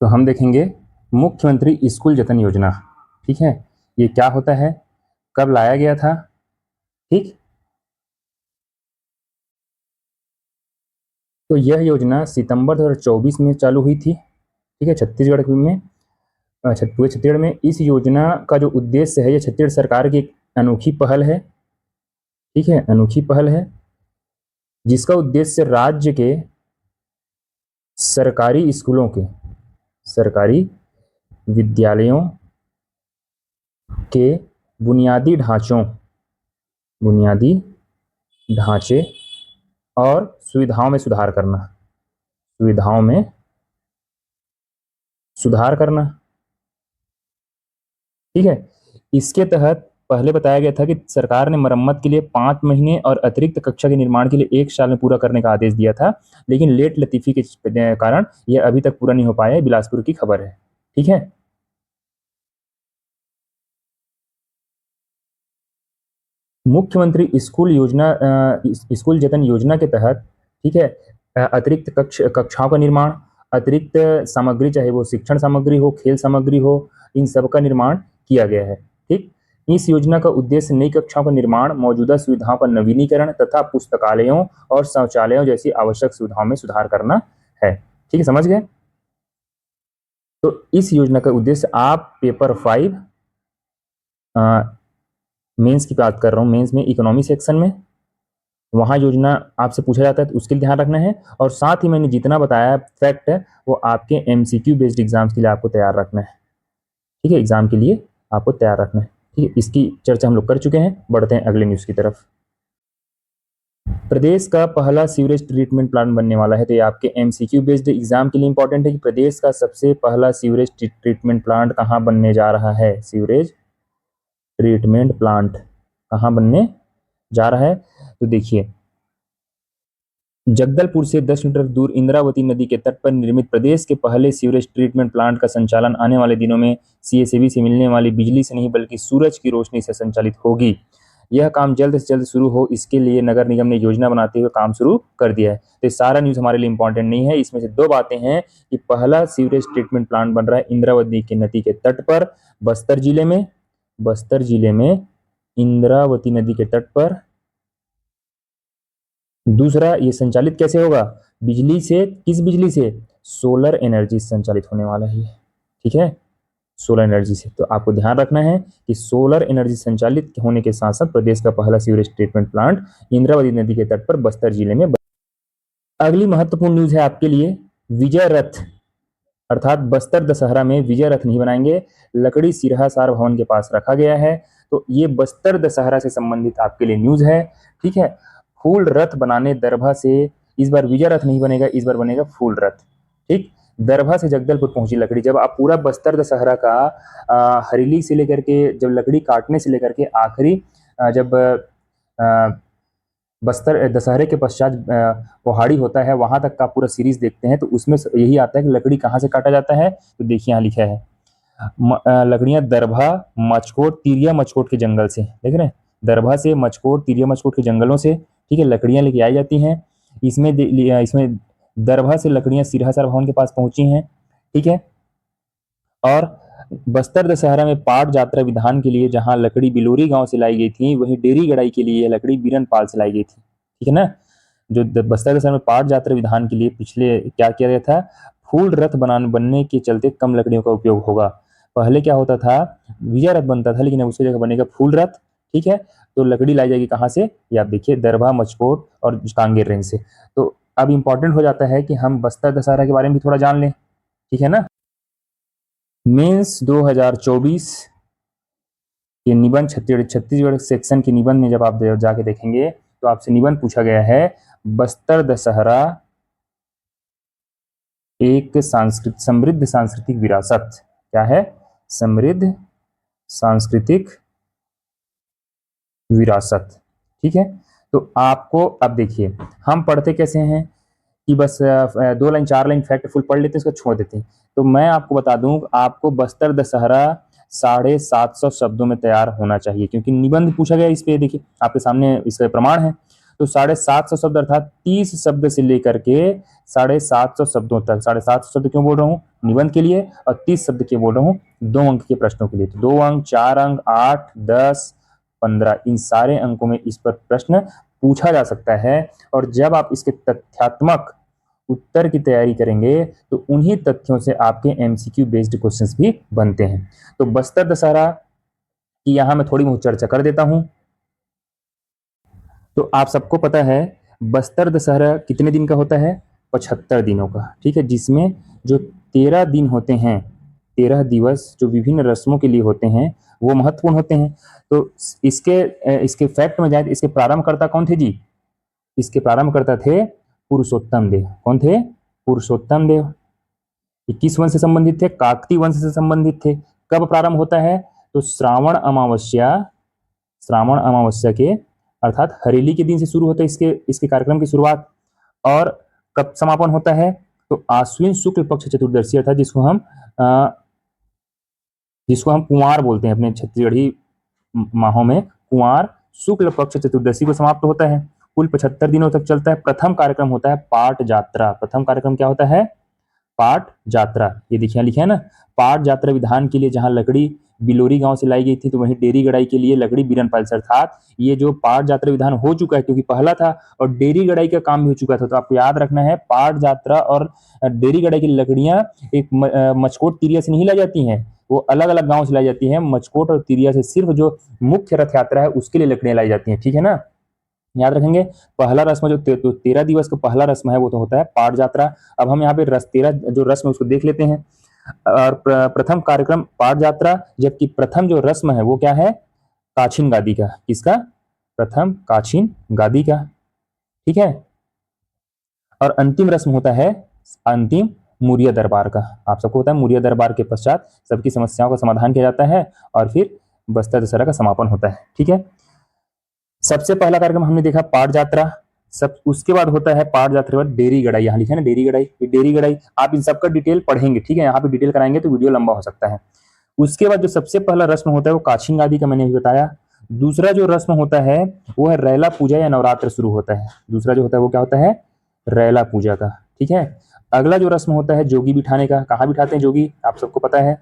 तो हम देखेंगे मुख्यमंत्री स्कूल जतन योजना। ठीक है, ये क्या होता है, कब लाया गया था। ठीक, तो यह योजना सितंबर 2024 में चालू हुई थी। ठीक है, छत्तीसगढ़ में, पूरे छत्तीसगढ़ में। इस योजना का जो उद्देश्य है, ये छत्तीसगढ़ सरकार की एक अनोखी पहल है। ठीक है, अनोखी पहल है जिसका उद्देश्य राज्य के सरकारी स्कूलों के, सरकारी विद्यालयों के बुनियादी ढांचे और सुविधाओं में सुधार करना। ठीक है, इसके तहत पहले बताया गया था कि सरकार ने मरम्मत के लिए 5 महीने और अतिरिक्त कक्षा के निर्माण के लिए 1 साल में पूरा करने का आदेश दिया था, लेकिन लेट लतीफी के कारण यह अभी तक पूरा नहीं हो पाया है। बिलासपुर की खबर है। ठीक है, मुख्यमंत्री स्कूल जतन योजना के तहत, ठीक है, अतिरिक्त कक्षाओं का निर्माण, अतिरिक्त सामग्री, चाहे वो शिक्षण सामग्री हो, खेल सामग्री हो, इन सब का निर्माण किया गया है। ठीक, इस योजना का उद्देश्य नई कक्षाओं का निर्माण, मौजूदा सुविधाओं का नवीनीकरण तथा पुस्तकालयों और शौचालयों जैसी आवश्यक सुविधाओं में सुधार करना है। ठीक है, समझ गए। तो इस योजना का उद्देश्य, आप पेपर 5 मेंस की बात कर रहा हूँ, मेंस में इकोनॉमी सेक्शन में वहाँ योजना आपसे पूछा जाता है, तो उसके लिए ध्यान रखना है। और साथ ही मैंने जितना बताया फैक्ट है, वो आपके एमसीक्यू बेस्ड एग्जाम्स के लिए आपको तैयार रखना है। ठीक है, एग्जाम के लिए आपको तैयार रखना है। ठीक है, इसकी चर्चा हम लोग कर चुके हैं। बढ़ते हैं अगले न्यूज़ की तरफ। प्रदेश का पहला सीवरेज ट्रीटमेंट प्लांट बनने वाला है। तो ये आपके एमसीक्यू बेस्ड एग्जाम के लिए इंपॉर्टेंट है कि प्रदेश का सबसे पहला सीवरेज ट्रीटमेंट प्लांट कहाँ बनने जा रहा है। सीवरेज ट्रीटमेंट प्लांट कहाँ बनने जा रहा है, तो देखिए, जगदलपुर से 10 मीटर दूर इंद्रावती नदी के तट पर निर्मित प्रदेश के पहले सीवरेज ट्रीटमेंट प्लांट का संचालन आने वाले दिनों में सीएसईबी से मिलने वाली बिजली से नहीं बल्कि सूरज की रोशनी से संचालित होगी। यह काम जल्द से जल्द शुरू हो, इसके लिए नगर निगम ने योजना बनाते हुए काम शुरू कर दिया है। तो ये सारा न्यूज़ हमारे लिए इंपॉर्टेंट नहीं है। इसमें से 2 बातें हैं कि पहला सीवरेज ट्रीटमेंट प्लांट बन रहा है इंद्रावती की नदी के तट पर, बस्तर जिले में इंद्रावती नदी के तट पर। दूसरा, ये संचालित कैसे होगा, बिजली से। किस बिजली से, सोलर एनर्जी से संचालित होने वाला है। ठीक है, सोलर एनर्जी से। तो आपको ध्यान रखना है कि सोलर एनर्जी संचालित होने के साथ साथ प्रदेश का पहला सीवरेज ट्रीटमेंट प्लांट इंद्रावती नदी के तट पर बस्तर जिले में। अगली महत्वपूर्ण न्यूज है आपके लिए, विजय रथ, अर्थात बस्तर दशहरा में विजय रथ नहीं बनाएंगे, लकड़ी सिरहा सार भवन के पास रखा गया है। तो ये बस्तर दशहरा से संबंधित आपके लिए न्यूज है। ठीक है, फूल रथ बनाने दरभा से, इस बार विजय रथ नहीं बनेगा, इस बार बनेगा फूल रथ। ठीक, दरभा से जगदलपुर पहुंची लकड़ी। जब आप पूरा बस्तर दशहरा का हरेली से लेकर के, जब लकड़ी काटने से लेकर के आखिरी, जब बस्तर दशहरे के पश्चात पहाड़ी होता है, वहां तक का पूरा सीरीज देखते हैं, तो उसमें यही आता है कि लकड़ी कहाँ से काटा जाता है। तो देखिए यहाँ लिखा है, लकड़ियां दरभा, मचकोट, तिरिया मचकोट के जंगल से। देख रहे हैं, दरभा से मचकोट, तिरिया मचकोट के जंगलों से, ठीक है, लकड़ियां लेके आई जाती हैं। इसमें दरभा से लकड़ियां सिरहासर भवन के पास पहुंची हैं। ठीक है, और बस्तर दशहरा में पाट यात्रा विधान के लिए जहां लकड़ी बिलोरी गांव से लाई गई थी, वहीं डेरी गड़ाई के लिए लकड़ी बीरनपाल से लाई गई थी। ठीक है ना, जो बस्तर दशहरा में पाट यात्रा विधान के लिए पिछले क्या किया गया था, फूल रथ बनने के चलते कम लकड़ियों का उपयोग होगा। पहले क्या होता था, विजय रथ बनता था, लेकिन अब उसकी जगह बनेगा फूल रथ। ठीक है, तो लकड़ी लाई जाएगी कहाँ से, ये आप देखिए, दरभा, मचकोट और कांगेर रेंज से। तो अब इंपॉर्टेंट हो जाता है कि हम बस्तर दशहरा के बारे में भी थोड़ा जान लें। ठीक है ना, मेंस 2024 के निबंध, छत्तीसगढ़ सेक्शन के निबंध में जब आप जाके देखेंगे तो आपसे निबंध पूछा गया है, बस्तर दशहरा एक समृद्ध सांस्कृतिक विरासत। क्या है, समृद्ध सांस्कृतिक विरासत। ठीक है, तो आपको अब देखिए, हम पढ़ते कैसे हैं कि बस 2 लाइन 4 लाइन फैक्ट फुल पढ़ लेते हैं, उसको छोड़ देते हैं। तो मैं आपको बता दूं, आपको बस्तर दशहरा 750 शब्दों में तैयार होना चाहिए, क्योंकि निबंध पूछा गया इस पे। देखिए आपके सामने इसका प्रमाण है। तो 750 शब्द अर्थात 30 शब्द से लेकर के 750 शब्दों तक। 750 शब्द क्यों बोल रहा हूँ? निबंध के लिए। और 30 शब्द के बोल रहा हूँ 2 अंक के प्रश्नों के लिए। तो 2 अंक, 4 अंक, 8, 10, 15 इन सारे अंकों में इस पर प्रश्न पूछा जा सकता है। और जब आप इसके तथ्यात्मक उत्तर की तैयारी करेंगे तो उन्हीं तथ्यों से आपके एमसीक्यू बेस्ड क्वेश्चंस भी बनते हैं। तो बस्तर दशहरा की यहाँ मैं थोड़ी बहुत चर्चा कर देता हूँ। तो आप सबको पता है बस्तर दशहरा कितने दिन का होता है? 75 दिनों का, ठीक है, जिसमें जो 13 दिन होते हैं, 13 दिवस जो विभिन्न रस्मों के लिए होते हैं वो महत्वपूर्ण होते हैं। तो इसके फैक्ट में जाए तो इसके प्रारंभकर्ता कौन थे जी? इसके प्रारंभकर्ता थे पुरुषोत्तम देव। कौन थे? पुरुषोत्तम देव। ये किस वंश से संबंधित थे? काकती वंश से संबंधित थे। कब प्रारंभ होता है? तो श्रावण अमावस्या के अर्थात हरेली के दिन से शुरू होता है इसके कार्यक्रम की शुरुआत। और कब समापन होता है? तो आश्विन शुक्ल पक्ष चतुर्दशी अर्थात जिसको हम कुंवार बोलते हैं अपने छत्तीसगढ़ी माहों में, कुंवार शुक्ल पक्ष चतुर्दशी को समाप्त होता है। कुल 75 दिनों तक चलता है। प्रथम कार्यक्रम होता है पाट यात्रा। प्रथम कार्यक्रम क्या होता है? पाट यात्रा। ये देखिए लिखा है ना, पाट यात्रा विधान के लिए जहां लकड़ी बिलोरी गांव से लाई गई थी, तो वहीं डेरी गड़ाई के लिए लकड़ी बीरनपाल से। अर्थात ये जो पाट यात्रा विधान हो चुका है क्योंकि पहला था, और डेरी गड़ाई का काम भी हो चुका था। तो आपको याद रखना है पाट यात्रा और डेरी गड़ाई की लकड़ियां एक मचकोट तिरिया से नहीं लाई जाती हैं, वो अलग अलग गांव से लाई जाती हैं। मचकोट और तिरिया से सिर्फ जो मुख्य रथ यात्रा है उसके लिए लकड़ियां लाई जाती हैं, ठीक है ना। याद रखेंगे। पहला रस्म जो 13 दिवस का पहला रस्म है वो तो होता है पाट यात्रा। अब हम यहाँ पे 13 जो रस्म है उसको देख लेते हैं। और प्रथम कार्यक्रम पाट यात्रा, जबकि प्रथम जो रस्म है वो क्या है? काछिन गादी का। किसका? प्रथम काछिन गादी का, ठीक है। और अंतिम रस्म होता है अंतिम मुरिया दरबार का। आप सबको होता है मुरिया दरबार के पश्चात सबकी समस्याओं का समाधान किया जाता है और फिर बस्तर दशहरा का समापन होता है, ठीक है। सबसे पहला कार्यक्रम हमने देखा पाट यात्रा। सब उसके बाद होता है पाट यात्रा के बाद डेरी गड़ाई। यहाँ लिखा है ना डेरी गड़ाई। डेरी गड़ाई आप इन सबका डिटेल पढ़ेंगे, ठीक है। यहाँ पे डिटेल कराएंगे तो वीडियो लंबा हो सकता है। उसके बाद जो सबसे पहला रस्म होता है वो काछिन गादी का मैंने भी बताया। दूसरा जो रस्म होता है वो है रैला पूजा या नवरात्र शुरू होता है। दूसरा जो होता है वो क्या होता है? रैला पूजा का, ठीक है। अगला जो रस्म होता है जोगी बिठाने का। कहाँ बिठाते हैं जोगी? आप सबको पता है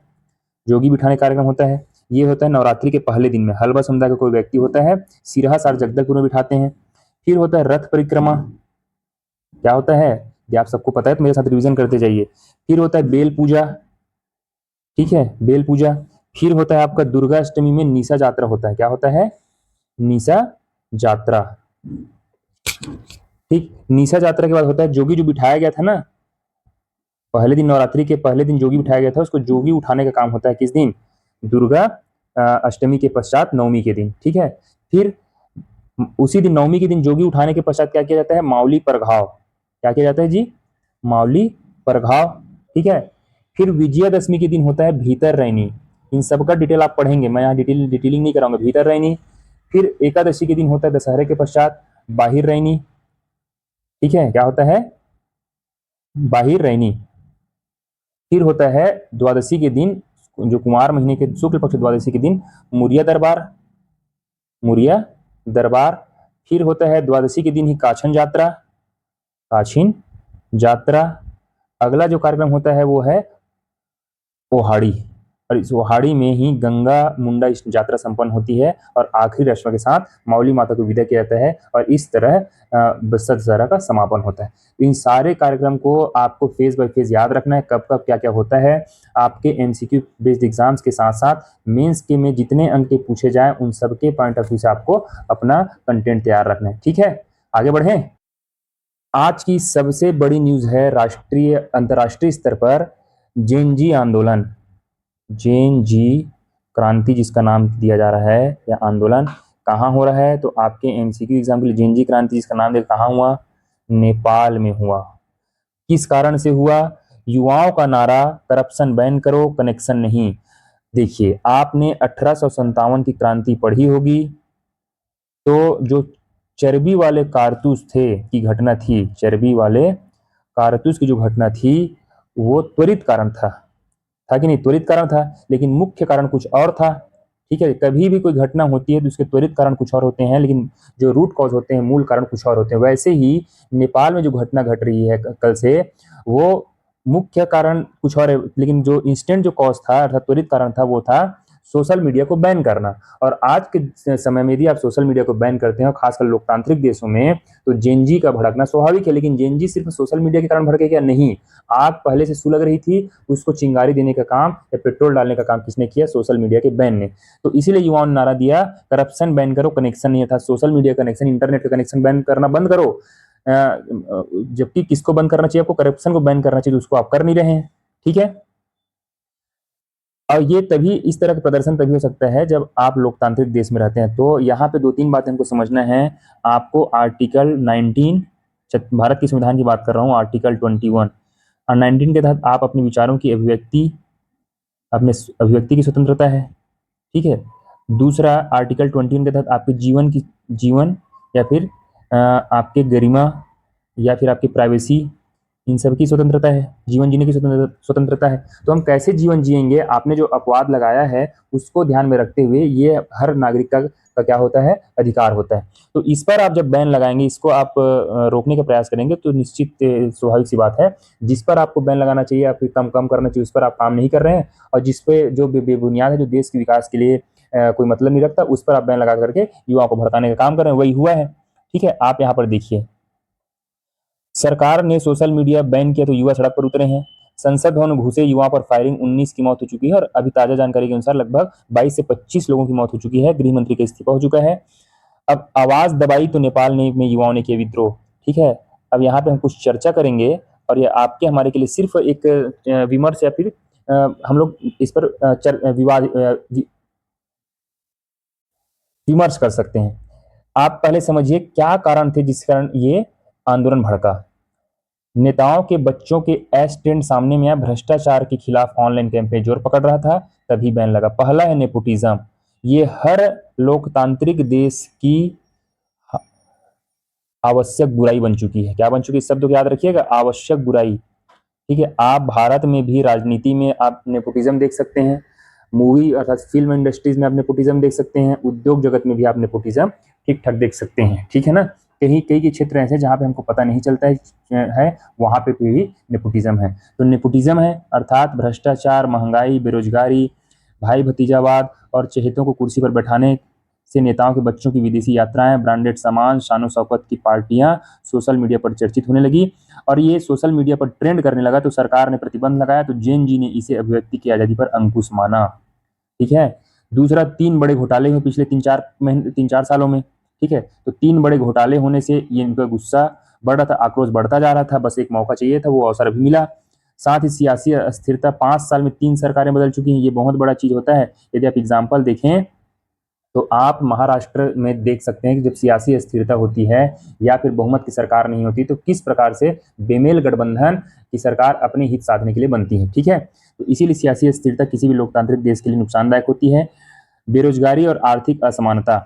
जोगी बिठाने कार्यक्रम होता है। ये होता है नवरात्रि के पहले दिन में। हलवा समुदाय का कोई व्यक्ति होता है, सिरहा सार जगदलपुर में बिठाते हैं। फिर होता है रथ परिक्रमा। क्या होता है ये आप सबको पता है, तो मेरे साथ रिवीजन करते जाइए। फिर होता है बेल पूजा, ठीक है, बेल पूजा। फिर होता है आपका दुर्गा अष्टमी में निशा यात्रा होता है। क्या होता है? निशा यात्रा, ठीक। निशा यात्रा के बाद होता है जोगी जो बिठाया गया था ना पहले दिन, नवरात्रि के पहले दिन जोगी बिठाया गया था, उसको जोगी उठाने का काम होता है किस दिन? दुर्गा अष्टमी के पश्चात नवमी के दिन, ठीक है। फिर उसी दिन नवमी के दिन जोगी उठाने के पश्चात क्या किया जाता है? मावली परघाव। क्या किया जाता है जी? मावली परघाव, ठीक है। फिर विजयादशमी के दिन होता है भीतर रैनी। इन सब का डिटेल आप पढ़ेंगे, मैं यहाँ डिटेलिंग नहीं कराऊंगा। भीतर रैनी। फिर एकादशी के दिन होता है दशहरे के पश्चात बाहिर रैनी, ठीक है। क्या होता है? बाहिर रैनी। फिर होता है द्वादशी के दिन, जो कुमार महीने के शुक्ल पक्ष द्वादशी के दिन मुरिया दरबार, मुरिया दरबार। फिर होता है द्वादशी के दिन ही काछन यात्रा, काछिन यात्रा। अगला जो कार्यक्रम होता है वो है ओहाड़ी, और इस ओहाड़ी में ही गंगा मुंडा यात्रा संपन्न होती है और आखिरी रस्म के साथ मावली माता को विदा किया जाता है और इस तरह बस्तर दशहरा का समापन होता है। तो इन सारे कार्यक्रम को आपको फेज बाय फेज याद रखना है, कब कब क्या क्या होता है। आपके एमसीक्यू बेस्ड एग्जाम्स के साथ साथ मेंस के में जितने अंक पूछे जाए उन सबके पॉइंट ऑफ व्यू से आपको अपना कंटेंट तैयार रखना है, ठीक है। आगे बढ़े। आज की सबसे बड़ी न्यूज है राष्ट्रीय अंतर्राष्ट्रीय स्तर पर जेनजी आंदोलन, जेनजी क्रांति जिसका नाम दिया जा रहा है, यह आंदोलन कहाँ हो रहा है? तो आपके एमसीक्यू एग्जाम के लिए जेनजी क्रांति जिसका नाम देखा कहाँ हुआ? नेपाल में हुआ। किस कारण से हुआ? युवाओं का नारा करप्शन बैन करो, कनेक्शन नहीं। देखिए आपने 1857 की क्रांति पढ़ी होगी, तो जो चर्बी वाले कारतूस थे की घटना थी, चर्बी वाले कारतूस की जो घटना थी वो त्वरित कारण था कि नहीं? त्वरित कारण था, लेकिन मुख्य कारण कुछ और था, ठीक है, कभी भी कोई घटना होती है तो उसके त्वरित कारण कुछ और होते हैं, लेकिन जो रूट कॉज होते हैं, मूल कारण कुछ और होते हैं। वैसे ही नेपाल में जो घटना घट रही है कल से, वो मुख्य कारण कुछ और है, लेकिन जो इंस्टेंट जो कॉज था अर्थात त्वरित कारण था वो था सोशल मीडिया को बैन करना। और आज के समय में यदि आप सोशल मीडिया को बैन करते हैं, और खासकर लोकतांत्रिक देशों में, तो जेनजी का भड़कना स्वाभाविक है। लेकिन जेनजी सिर्फ सोशल मीडिया के कारण भड़के क्या? नहीं, आग पहले से सुलग रही थी, उसको चिंगारी देने का काम या पेट्रोल डालने का काम किसने किया? सोशल मीडिया के बैन ने। तो इसीलिए युवाओं ने नारा दिया, करप्शन बैन करो, कनेक्शन नहीं था, सोशल मीडिया कनेक्शन, इंटरनेट का कनेक्शन बैन करना बंद करो। जबकि किसको बंद करना चाहिए? आपको करप्शन को बैन करना चाहिए, उसको आप कर नहीं रहे हैं। ठीक है, और ये तभी, इस तरह का प्रदर्शन तभी हो सकता है जब आप लोकतांत्रिक देश में रहते हैं। तो यहाँ पे दो तीन बातें हमको समझना है। आपको आर्टिकल 19, भारत के संविधान की बात कर रहा हूँ, आर्टिकल 21 और 19 के तहत आप अपने विचारों की अभिव्यक्ति, अपने अभिव्यक्ति की स्वतंत्रता है। ठीक है, दूसरा आर्टिकल 21 के तहत आपके जीवन या फिर आपके गरिमा या फिर आपकी प्राइवेसी, इन सब की स्वतंत्रता है, जीवन जीने की स्वतंत्रता है। तो हम कैसे जीवन जिएंगे, आपने जो अपवाद लगाया है उसको ध्यान में रखते हुए, ये हर नागरिक का क्या होता है? अधिकार होता है। तो इस पर आप जब बैन लगाएंगे, इसको आप रोकने का प्रयास करेंगे, तो निश्चित स्वाभाविक सी बात है, जिस पर आपको बैन लगाना चाहिए या फिर कम करना चाहिए, उस पर आप काम नहीं कर रहे हैं, और जिस पे जो बेबुनियाद है, जो देश के विकास के लिए कोई मतलब नहीं रखता, उस पर आप बैन लगा करके युवाओं को भड़काने का काम कर रहे हैं। वही हुआ है। ठीक है, आप यहाँ पर देखिए, सरकार ने सोशल मीडिया बैन किया तो युवा सड़क पर उतरे हैं। संसद भवन में घुसे युवाओं पर फायरिंग, 19 की मौत हो चुकी है, और अभी ताजा जानकारी के अनुसार लगभग 22 से 25 लोगों की मौत हो चुकी है। गृह मंत्री का इस्तीफा हो चुका है। अब आवाज दबाई तो नेपाल में युवाओं ने किया विद्रोह। ठीक है, अब यहाँ पे हम कुछ चर्चा करेंगे, और ये आपके हमारे के लिए सिर्फ एक विमर्श या फिर हम लोग इस पर विमर्श कर सकते हैं। आप पहले समझिए क्या कारण थे जिस कारण ये आंदोलन भड़का। नेताओं के बच्चों के एस्टेंट सामने में आया, भ्रष्टाचार के खिलाफ ऑनलाइन कैंपेन जोर पकड़ रहा था, तभी बैन लगा। पहला है नेपोटिज्म। ये हर लोकतांत्रिक देश की आवश्यक बुराई बन चुकी है। क्या बन चुकी है? इस शब्द को याद रखिएगा, आवश्यक बुराई। ठीक है, आप भारत में भी राजनीति में आप नेपोटिज्म देख सकते हैं, मूवी अर्थात फिल्म इंडस्ट्रीज में आप नेपोटिज्म देख सकते हैं, उद्योग जगत में भी आप नेपोटिज्म ठीक ठाक देख सकते हैं। ठीक है ना, कहीं कई के क्षेत्र ऐसे जहाँ पे हमको पता नहीं चलता है वहाँ पे भी नेपोटिज्म है। तो नेपोटिज्म है अर्थात भ्रष्टाचार, महंगाई, बेरोजगारी, भाई भतीजावाद और चहेतों को कुर्सी पर बैठाने से नेताओं के बच्चों की विदेशी यात्राएं, ब्रांडेड सामान, शानो शौकत की पार्टियां सोशल मीडिया पर चर्चित होने लगी, और ये सोशल मीडिया पर ट्रेंड करने लगा। तो सरकार ने प्रतिबंध लगाया, तो जेन जी ने इसे अभिव्यक्ति की आजादी पर अंकुश माना। ठीक है, दूसरा, 3 बड़े घोटाले हुए पिछले 3-4 सालों में। ठीक है, तो 3 बड़े घोटाले होने से ये इनका गुस्सा बढ़ रहा था, आक्रोश बढ़ता जा रहा था, बस एक मौका चाहिए था, वो अवसर भी मिला। साथ ही सियासी अस्थिरता, 5 साल में 3 सरकारें बदल चुकी हैं, ये बहुत बड़ा चीज होता है। यदि आप एग्जाम्पल देखें तो आप महाराष्ट्र में देख सकते हैं कि जब सियासी अस्थिरता होती है या फिर बहुमत की सरकार नहीं होती, तो किस प्रकार से बेमेल गठबंधन की सरकार अपने हित साधने के लिए बनती है। ठीक है, तो इसीलिए सियासी अस्थिरता किसी भी लोकतांत्रिक देश के लिए नुकसानदायक होती है। बेरोजगारी और आर्थिक असमानता,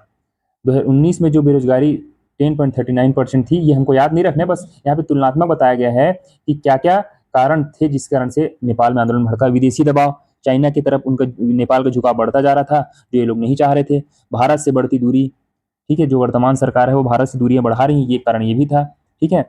2019 में जो बेरोजगारी 10.39% थी, ये हमको याद नहीं रखना, बस यहाँ पे तुलनात्मक बताया गया है कि क्या क्या कारण थे जिस कारण से नेपाल में आंदोलन भड़का। विदेशी दबाव, चाइना की तरफ उनका, नेपाल का झुकाव बढ़ता जा रहा था, जो ये लोग नहीं चाह रहे थे। भारत से बढ़ती दूरी, ठीक है, जो वर्तमान सरकार है वो भारत से दूरियां बढ़ा रही है, ये कारण ये भी था। ठीक है,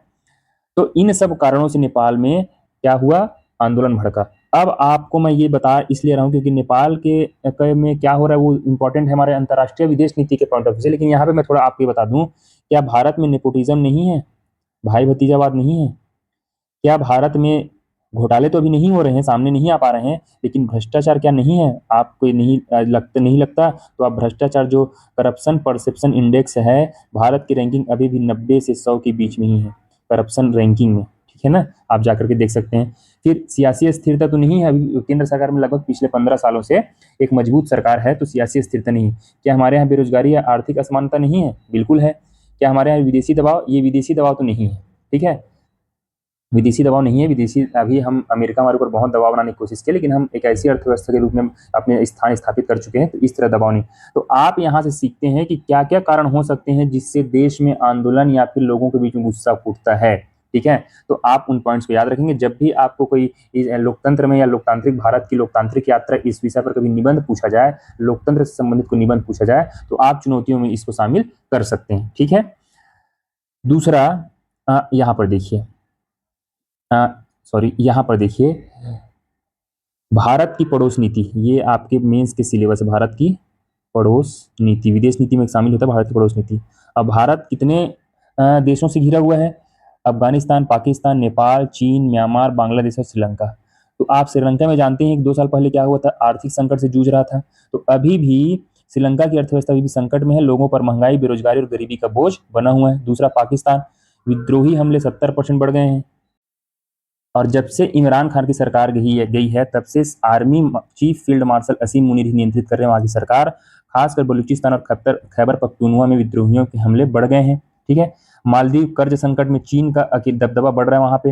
तो इन सब कारणों से नेपाल में क्या हुआ? आंदोलन भड़का। अब आपको मैं ये बता इसलिए रहा हूँ क्योंकि नेपाल के में क्या हो रहा है वो इंपॉर्टेंट है हमारे अंतर्राष्ट्रीय विदेश नीति के पॉइंट ऑफ व्यू से। लेकिन यहाँ पे मैं थोड़ा आपको बता दूं, क्या भारत में नेपोटिज्म नहीं है? भाई भतीजावाद नहीं है? क्या भारत में घोटाले तो अभी नहीं हो रहे हैं, सामने नहीं आ पा रहे हैं, लेकिन भ्रष्टाचार क्या नहीं है? आपको नहीं लगता? तो आप भ्रष्टाचार, जो करप्शन परसेप्शन इंडेक्स है, भारत की रैंकिंग अभी भी 90 से 100 के बीच में ही है करप्शन रैंकिंग में। ठीक है ना, आप जाकर के देख सकते हैं। फिर सियासी स्थिरता तो नहीं है अभी केंद्र सरकार में, लगभग पिछले 15 सालों से एक मजबूत सरकार है, तो सियासी स्थिरता नहीं है। क्या हमारे यहाँ बेरोजगारी या आर्थिक असमानता नहीं है? बिल्कुल है। क्या हमारे यहाँ विदेशी दबाव? ये विदेशी दबाव तो नहीं है। ठीक है, विदेशी दबाव नहीं है। विदेशी, अभी हम, अमेरिका हमारे ऊपर बहुत दबाव बनाने की कोशिश की, लेकिन हम एक ऐसी अर्थव्यवस्था के रूप में अपने स्थान स्थापित कर चुके हैं, तो इस तरह दबाव नहीं। तो आप यहाँ से सीखते हैं कि क्या क्या कारण हो सकते हैं जिससे देश में आंदोलन या फिर लोगों के बीच में गुस्सा फूटता है। ठीक है। तो आप उन पॉइंट्स को याद रखेंगे जब भी आपको कोई लोकतंत्र में या लोकतांत्रिक भारत की लोकतांत्रिक यात्रा इस विषय पर कभी निबंध पूछा जाए, लोकतंत्र से संबंधित कोई निबंध पूछा जाए, तो आप चुनौतियों में इसको शामिल कर सकते हैं, ठीक है। दूसरा यहाँ पर देखिए, यहाँ पर देखिए, भारत की पड़ोस नीति, ये आपके मेंस के सिलेबस है। भारत की पड़ोस नीति, विदेश नीति में शामिल होता है भारत की पड़ोस नीति। अब भारत कितने देशों से घिरा हुआ है? अफगानिस्तान, पाकिस्तान, नेपाल, चीन, म्यांमार, बांग्लादेश और श्रीलंका। तो आप श्रीलंका में जानते हैं कि 2 साल पहले क्या हुआ था, आर्थिक संकट से जूझ रहा था। तो अभी भी श्रीलंका की अर्थव्यवस्था अभी भी संकट में है, लोगों पर महंगाई, बेरोजगारी और गरीबी का बोझ बना हुआ है। दूसरा, पाकिस्तान, विद्रोही हमले 70% बढ़ गए हैं। और जब से इमरान खान की सरकार गई है तब से आर्मी चीफ फील्ड मार्शल असीम मुनीर ही नियंत्रित कर रहे हैं वहां की सरकार। खासकर बलूचिस्तान और खैबर पख्तूनख्वा में विद्रोहियों के हमले बढ़ गए हैं, ठीक है। मालदीव कर्ज संकट में चीन का दबदबा बढ़ रहा है वहां पे।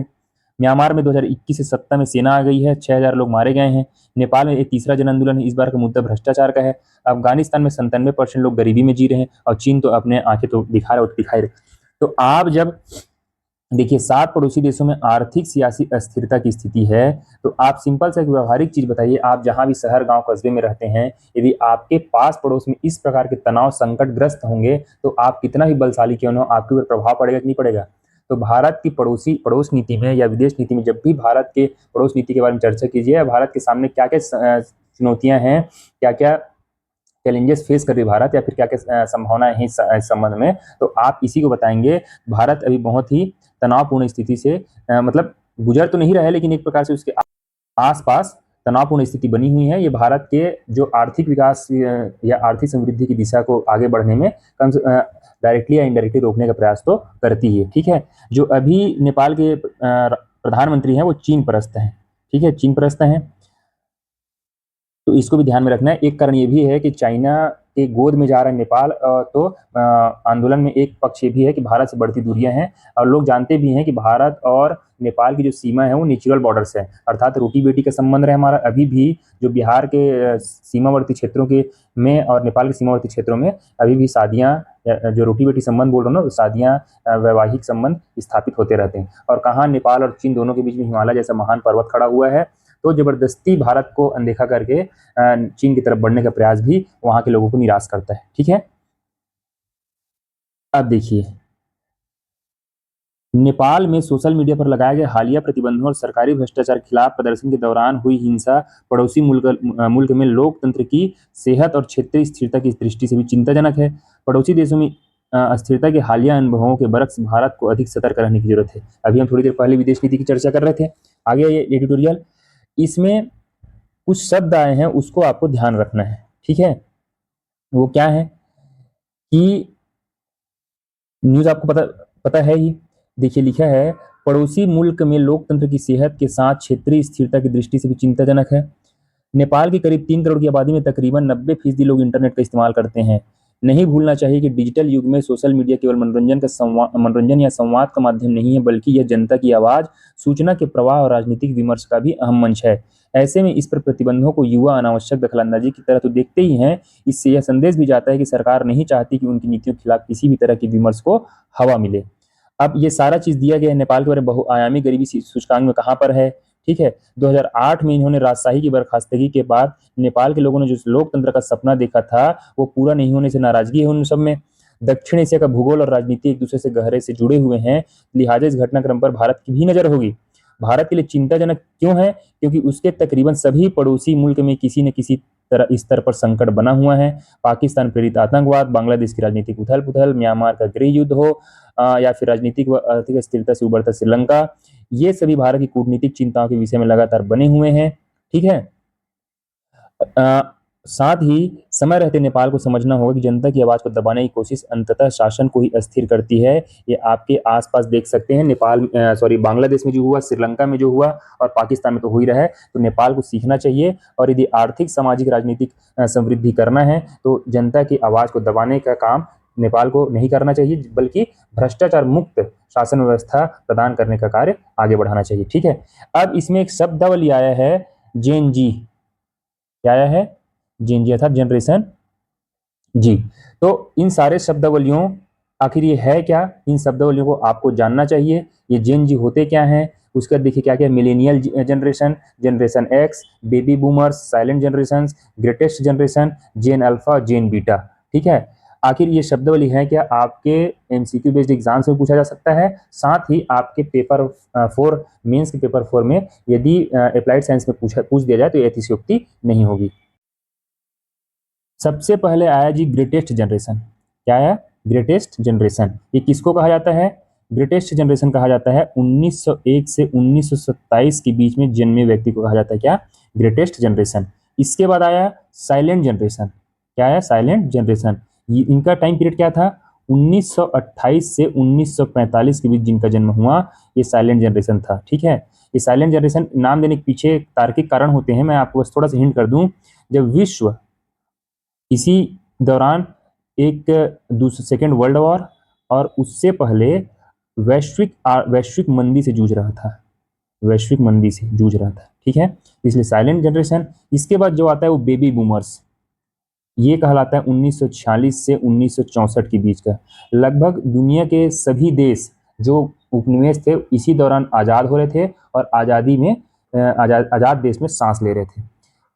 म्यांमार में 2021 से सत्ता में सेना आ गई है, 6000 लोग मारे गए हैं। नेपाल में एक तीसरा जन आंदोलन है, इस बार का मुद्दा भ्रष्टाचार का है। अफगानिस्तान में 97% लोग गरीबी में जी रहे हैं और चीन तो अपने आंखें तो दिखाई रहे। तो आप जब देखिए 7 पड़ोसी देशों में आर्थिक सियासी अस्थिरता की स्थिति है, तो आप सिंपल सा एक व्यवहारिक चीज बताइए, आप जहां भी शहर गांव कस्बे में रहते हैं, यदि आपके पास पड़ोस में इस प्रकार के तनाव संकटग्रस्त होंगे तो आप कितना भी बलशाली क्यों न हो, आपके ऊपर प्रभाव पड़ेगा कि नहीं पड़ेगा। तो भारत की पड़ोस नीति में या विदेश नीति में जब भी भारत के पड़ोस नीति के बारे में चर्चा कीजिए, भारत के सामने क्या क्या चुनौतियां हैं, क्या क्या चैलेंजेस फेस कर रही भारत, या फिर क्या क्या संभावनाएं हैं इस संबंध में, तो आप इसी को बताएंगे। भारत अभी बहुत ही तनावपूर्ण स्थिति से मतलब गुजर तो नहीं रहा है, लेकिन एक प्रकार से उसके आसपास तनावपूर्ण स्थिति बनी हुई है। ये भारत के जो आर्थिक विकास या आर्थिक समृद्धि की दिशा को आगे बढ़ने में कम डायरेक्टली या इनडायरेक्टली रोकने का प्रयास तो करती है, ठीक है। जो अभी नेपाल के प्रधानमंत्री हैं वो चीन परस्त हैं, ठीक है, चीन परस्त हैं। तो इसको भी ध्यान में रखना है। एक कारण ये भी है कि चाइना के गोद में जा रहा है नेपाल, तो आंदोलन में एक पक्ष ये भी है कि भारत से बढ़ती दूरियां हैं, और लोग जानते भी हैं कि भारत और नेपाल की जो सीमा है वो नेचुरल बॉर्डर्स है, अर्थात रोटी बेटी का संबंध है हमारा अभी भी। जो बिहार के सीमावर्ती क्षेत्रों के में और नेपाल के सीमावर्ती क्षेत्रों में अभी भी शादियां, जो रोटी बेटी संबंध बोल रहा हूँ ना, शादियां, वैवाहिक संबंध स्थापित होते रहते हैं। और कहाँ नेपाल और चीन दोनों के बीच में हिमालय जैसा महान पर्वत खड़ा हुआ है, तो जबरदस्ती भारत को अनदेखा करके चीन की तरफ बढ़ने का प्रयास भी वहां के लोगों को निराश करता है, ठीक है। अब देखिए, नेपाल में सोशल मीडिया पर लगाए गए हालिया प्रतिबंधों और सरकारी भ्रष्टाचार के खिलाफ प्रदर्शन के दौरान हुई हिंसा पड़ोसी मुल्क में लोकतंत्र की सेहत और क्षेत्रीय स्थिरता की दृष्टि से भी चिंताजनक है। पड़ोसी देशों में अस्थिरता के हालिया अनुभवों के बरक्स भारत को अधिक सतर्क रहने की जरूरत है। अभी हम थोड़ी देर पहले विदेश नीति की चर्चा कर रहे थे। आगे ये एडिटोरियल, इसमें कुछ शब्द आए हैं उसको आपको ध्यान रखना है, ठीक है। वो क्या है कि न्यूज आपको पता है ही। देखिए लिखा है, पड़ोसी मुल्क में लोकतंत्र की सेहत के साथ क्षेत्रीय स्थिरता की दृष्टि से भी चिंताजनक है। नेपाल की करीब 3 करोड़ की आबादी में तकरीबन 90% लोग इंटरनेट का इस्तेमाल करते हैं। नहीं भूलना चाहिए कि डिजिटल युग में सोशल मीडिया केवल मनोरंजन या संवाद का माध्यम नहीं है, बल्कि यह जनता की आवाज, सूचना के प्रवाह और राजनीतिक विमर्श का भी अहम मंच है। ऐसे में इस पर प्रतिबंधों को युवा अनावश्यक दखलंदाजी की तरह तो देखते ही हैं, इससे यह संदेश भी जाता है कि सरकार नहीं चाहती कि उनकी नीतियों के खिलाफ किसी भी तरह की विमर्श को हवा मिले। अब ये सारा चीज दिया गया है। नेपाल के बारे में बहुआयामी गरीबी सूचकांक में कहाँ पर है, ठीक है। 2008 में इन्होंने राजशाही की बर्खास्तगी के बाद नेपाल के लोगों ने जो लोकतंत्र का सपना देखा था वो पूरा नहीं होने से नाराजगी है उन सब में। दक्षिण एशिया का भूगोल और राजनीति एक दूसरे से गहरे से जुड़े हुए हैं, लिहाजा इस घटनाक्रम पर भारत की भी नजर होगी। भारत के लिए चिंताजनक क्यों है? क्योंकि उसके तकरीबन सभी पड़ोसी मुल्क में किसी न किसी तरह इस स्तर पर संकट बना हुआ है। पाकिस्तान प्रेरित आतंकवाद, बांग्लादेश की राजनीतिक उथल पुथल, म्यांमार का गृह युद्ध हो, या फिर राजनीतिक व आर्थिक स्थिरता से उभरता श्रीलंका, ये सभी भारत की कूटनीतिक चिंताओं के विषय में लगातार बने हुए हैं, ठीक है। साथ ही समय रहते नेपाल को समझना होगा कि जनता की आवाज को दबाने की कोशिश अंततः शासन को ही अस्थिर करती है। ये आपके आसपास देख सकते हैं, बांग्लादेश में जो हुआ, श्रीलंका में जो हुआ और पाकिस्तान में तो हो ही रहा है। तो नेपाल को सीखना चाहिए, और यदि आर्थिक, सामाजिक, राजनीतिक समृद्धि करना है तो जनता की आवाज को दबाने का काम नेपाल को नहीं करना चाहिए, बल्कि भ्रष्टाचार मुक्त शासन व्यवस्था प्रदान करने का कार्य आगे बढ़ाना चाहिए, ठीक है। अब इसमें एक शब्दावली आया है, जेन जी, क्या आया है? जेन जी अर्थात जनरेशन जी। तो इन सारे शब्दावलियों आखिर ये है क्या, इन शब्दावलियों को आपको जानना चाहिए। ये जेन जी होते क्या हैं, उसका देखिए क्या क्या, millennial generation, generation X, baby boomers, silent generation, greatest generation, Gen Alpha, Gen Beta. ठीक है, आखिर ये शब्दावली है क्या, आपके एमसीक्यू बेस्ड एग्जाम्स में पूछा जा सकता है, साथ ही आपके पेपर 4 मेंस के पेपर 4 में यदि अप्लाइड साइंस में पूछ दिया जाए तो ये अतिशयोक्ति नहीं होगी। सबसे पहले आया जी ग्रेटेस्ट जनरेशन। क्या आया, ग्रेटेस्ट जनरेशन। ये किसको कहा जाता है, ग्रेटेस्ट जनरेशन कहा जाता है 1901 से 1927 के बीच में जन्मे व्यक्ति को कहा जाता है क्या, ग्रेटेस्ट जनरेशन। इसके बाद आया साइलेंट जनरेशन। क्या आया, साइलेंट जनरेशन। इनका टाइम पीरियड क्या था, 1928 से 1945 के बीच जिनका जन्म हुआ, ये साइलेंट जनरेशन था। ठीक है, ये साइलेंट जनरेशन नाम देने के पीछे तार्किक कारण होते हैं, मैं आपको बस थोड़ा सा हिंट कर दूं। जब विश्व इसी दौरान एक दूसरे सेकेंड वर्ल्ड वॉर और उससे पहले वैश्विक मंदी से जूझ रहा था, वैश्विक मंदी से जूझ रहा था। ठीक है, इसलिए साइलेंट जनरेशन। इसके बाद जो आता है वो बेबी बूमर्स, ये कहलाता है 1946 से 1964 के बीच का। लगभग दुनिया के सभी देश जो उपनिवेश थे इसी दौरान आज़ाद हो रहे थे और आज़ादी में आज़ाद देश में सांस ले रहे थे।